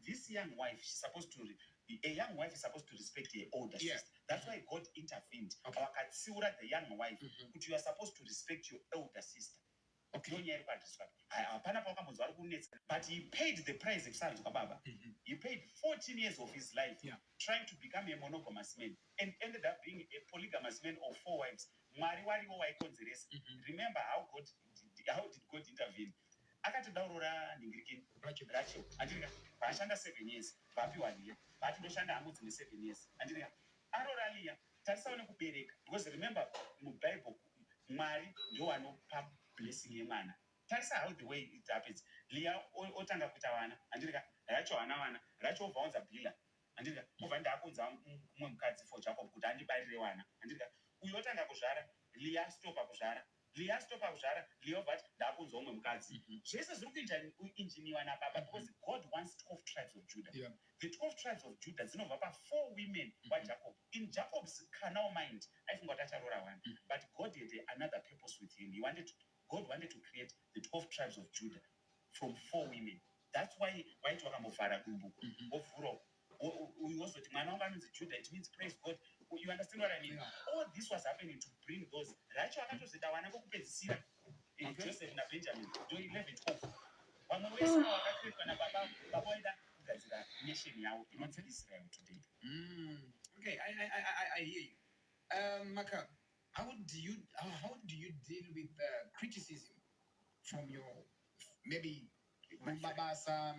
this young wife, she's supposed to, a young wife is supposed to respect her older sister. That's why God intervened. The young wife, but you are supposed to respect your elder sister. Okay. But he paid the price of Sons of Baba. He paid 14 years of his life trying to become a monogamous man and ended up being a polygamous man of 4 wives. Remember how did God intervene? Akatidaurora ningirikin Rachel andika bashanda 7 years vapiwa Leah vatindoshanda amudzi ne 7 years andika arora Leah tarisaone kubereka because remember mu Bible Mwari ndo anopa blessing yemwana. Tarisa how the way it happens. Leah otanga kuita vana andika Rachel ana Rachel obvaunza Bila andika obva ndakunza mumwe mukadzi for Jacob kuti andibarire vana andika uyo otanga kuzvara Leah stopa kuzvara Leah but ndakunza umwe mukadzi. Zvese zviri kuita injiniwa naBaba because God wants 12 tribes of Judah. The 12 tribes of Judah dzinobva pa4 women waJacob. In Jacob's carnal mind, I think watacharora one. But God had another purpose with him. God wanted to create the 12 tribes of Judah from 4 women. That's why it wakamuvhara kumbuko. We also Judah. It means praise God. You understand what I mean? All this was happening to bring those. Rachel akatozita vana vokupedzisira. Joseph na Benjamin. Do 11-12. Vamwe vese vakakretwa naBaba vaida kugadzira nation yavo inonzi Israel today. Okay, I hear you. Maka, how do you deal with criticism from your maybe Mambabasa,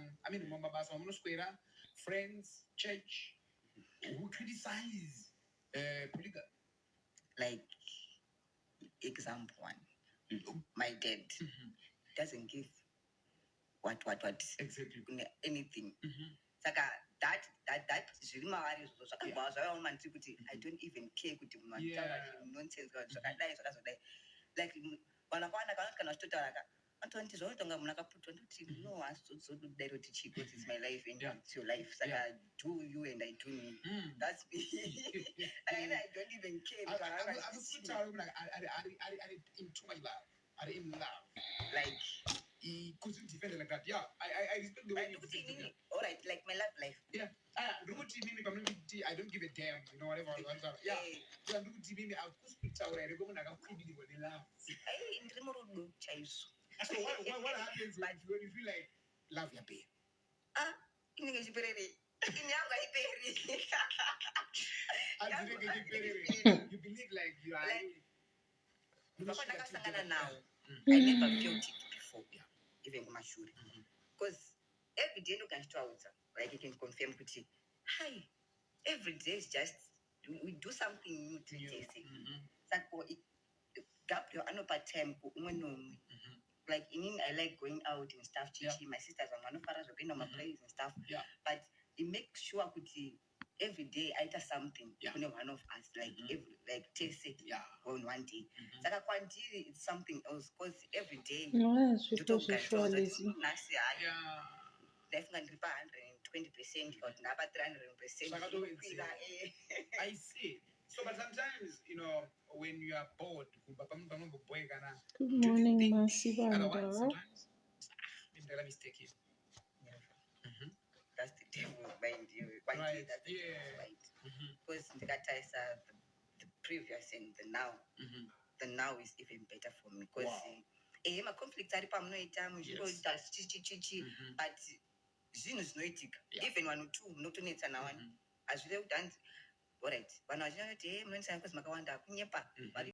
friends, church, who criticize polygamy? Like, example 1, my dad doesn't give what exactly anything. Saka that zviri mavari zvakabva zvavaona mandiri kuti I don't even care kuti munhu ataura nonsense zvakadai zvakazodai like vanhu vakawanda kana zvitotaura antonti zvotonga munhu akaputwa ndoti no hazodaro kuti chiko it's my life and it's your life saka do you and I do me. That's me. And I don't even care. Are in too much love? Are in love? Like he couldn't defend it like that. Yeah, I respect the way you defend it. All right, like my love life. Yeah. I don't give a damn, you know, whatever. Yeah. So I'll speak to her. Go na kakhulu with the love. Hey, ndrimuru chaiso. So what happens when you feel like love your babe? Inenge chiperere. Inyanga iperi. You believe like you are now. I never felt it before. Yeah. Even kumashure. Because every day you can start like you can confirm kuti hi every day is just we do something new 3 days. Sako Gabriel anopa time ku umwe nomwe. Like I like going out and stuff. Chichi, my sisters are manufara zopenda my plays and stuff. Yeah. But it makes sure kuti every day I do something. You know, one of us like every taste it on one day. Saka kwandiri it's something else because every day definitely 120% or 300%. I see. So, but sometimes, you know, when you are bored, good morning, Masibanda. Sometimes, let me take it. That's the devil mind you. Right. That's the right. Because the previous and the now. The now is even better for me because my conflicts are but zvinhu zvinoitika Yeah. even 1 or 2 munotonetsa nawani hazvide kuti hanzi alright vanhu vazhinji vanoti munonesana because makawanda kunyepa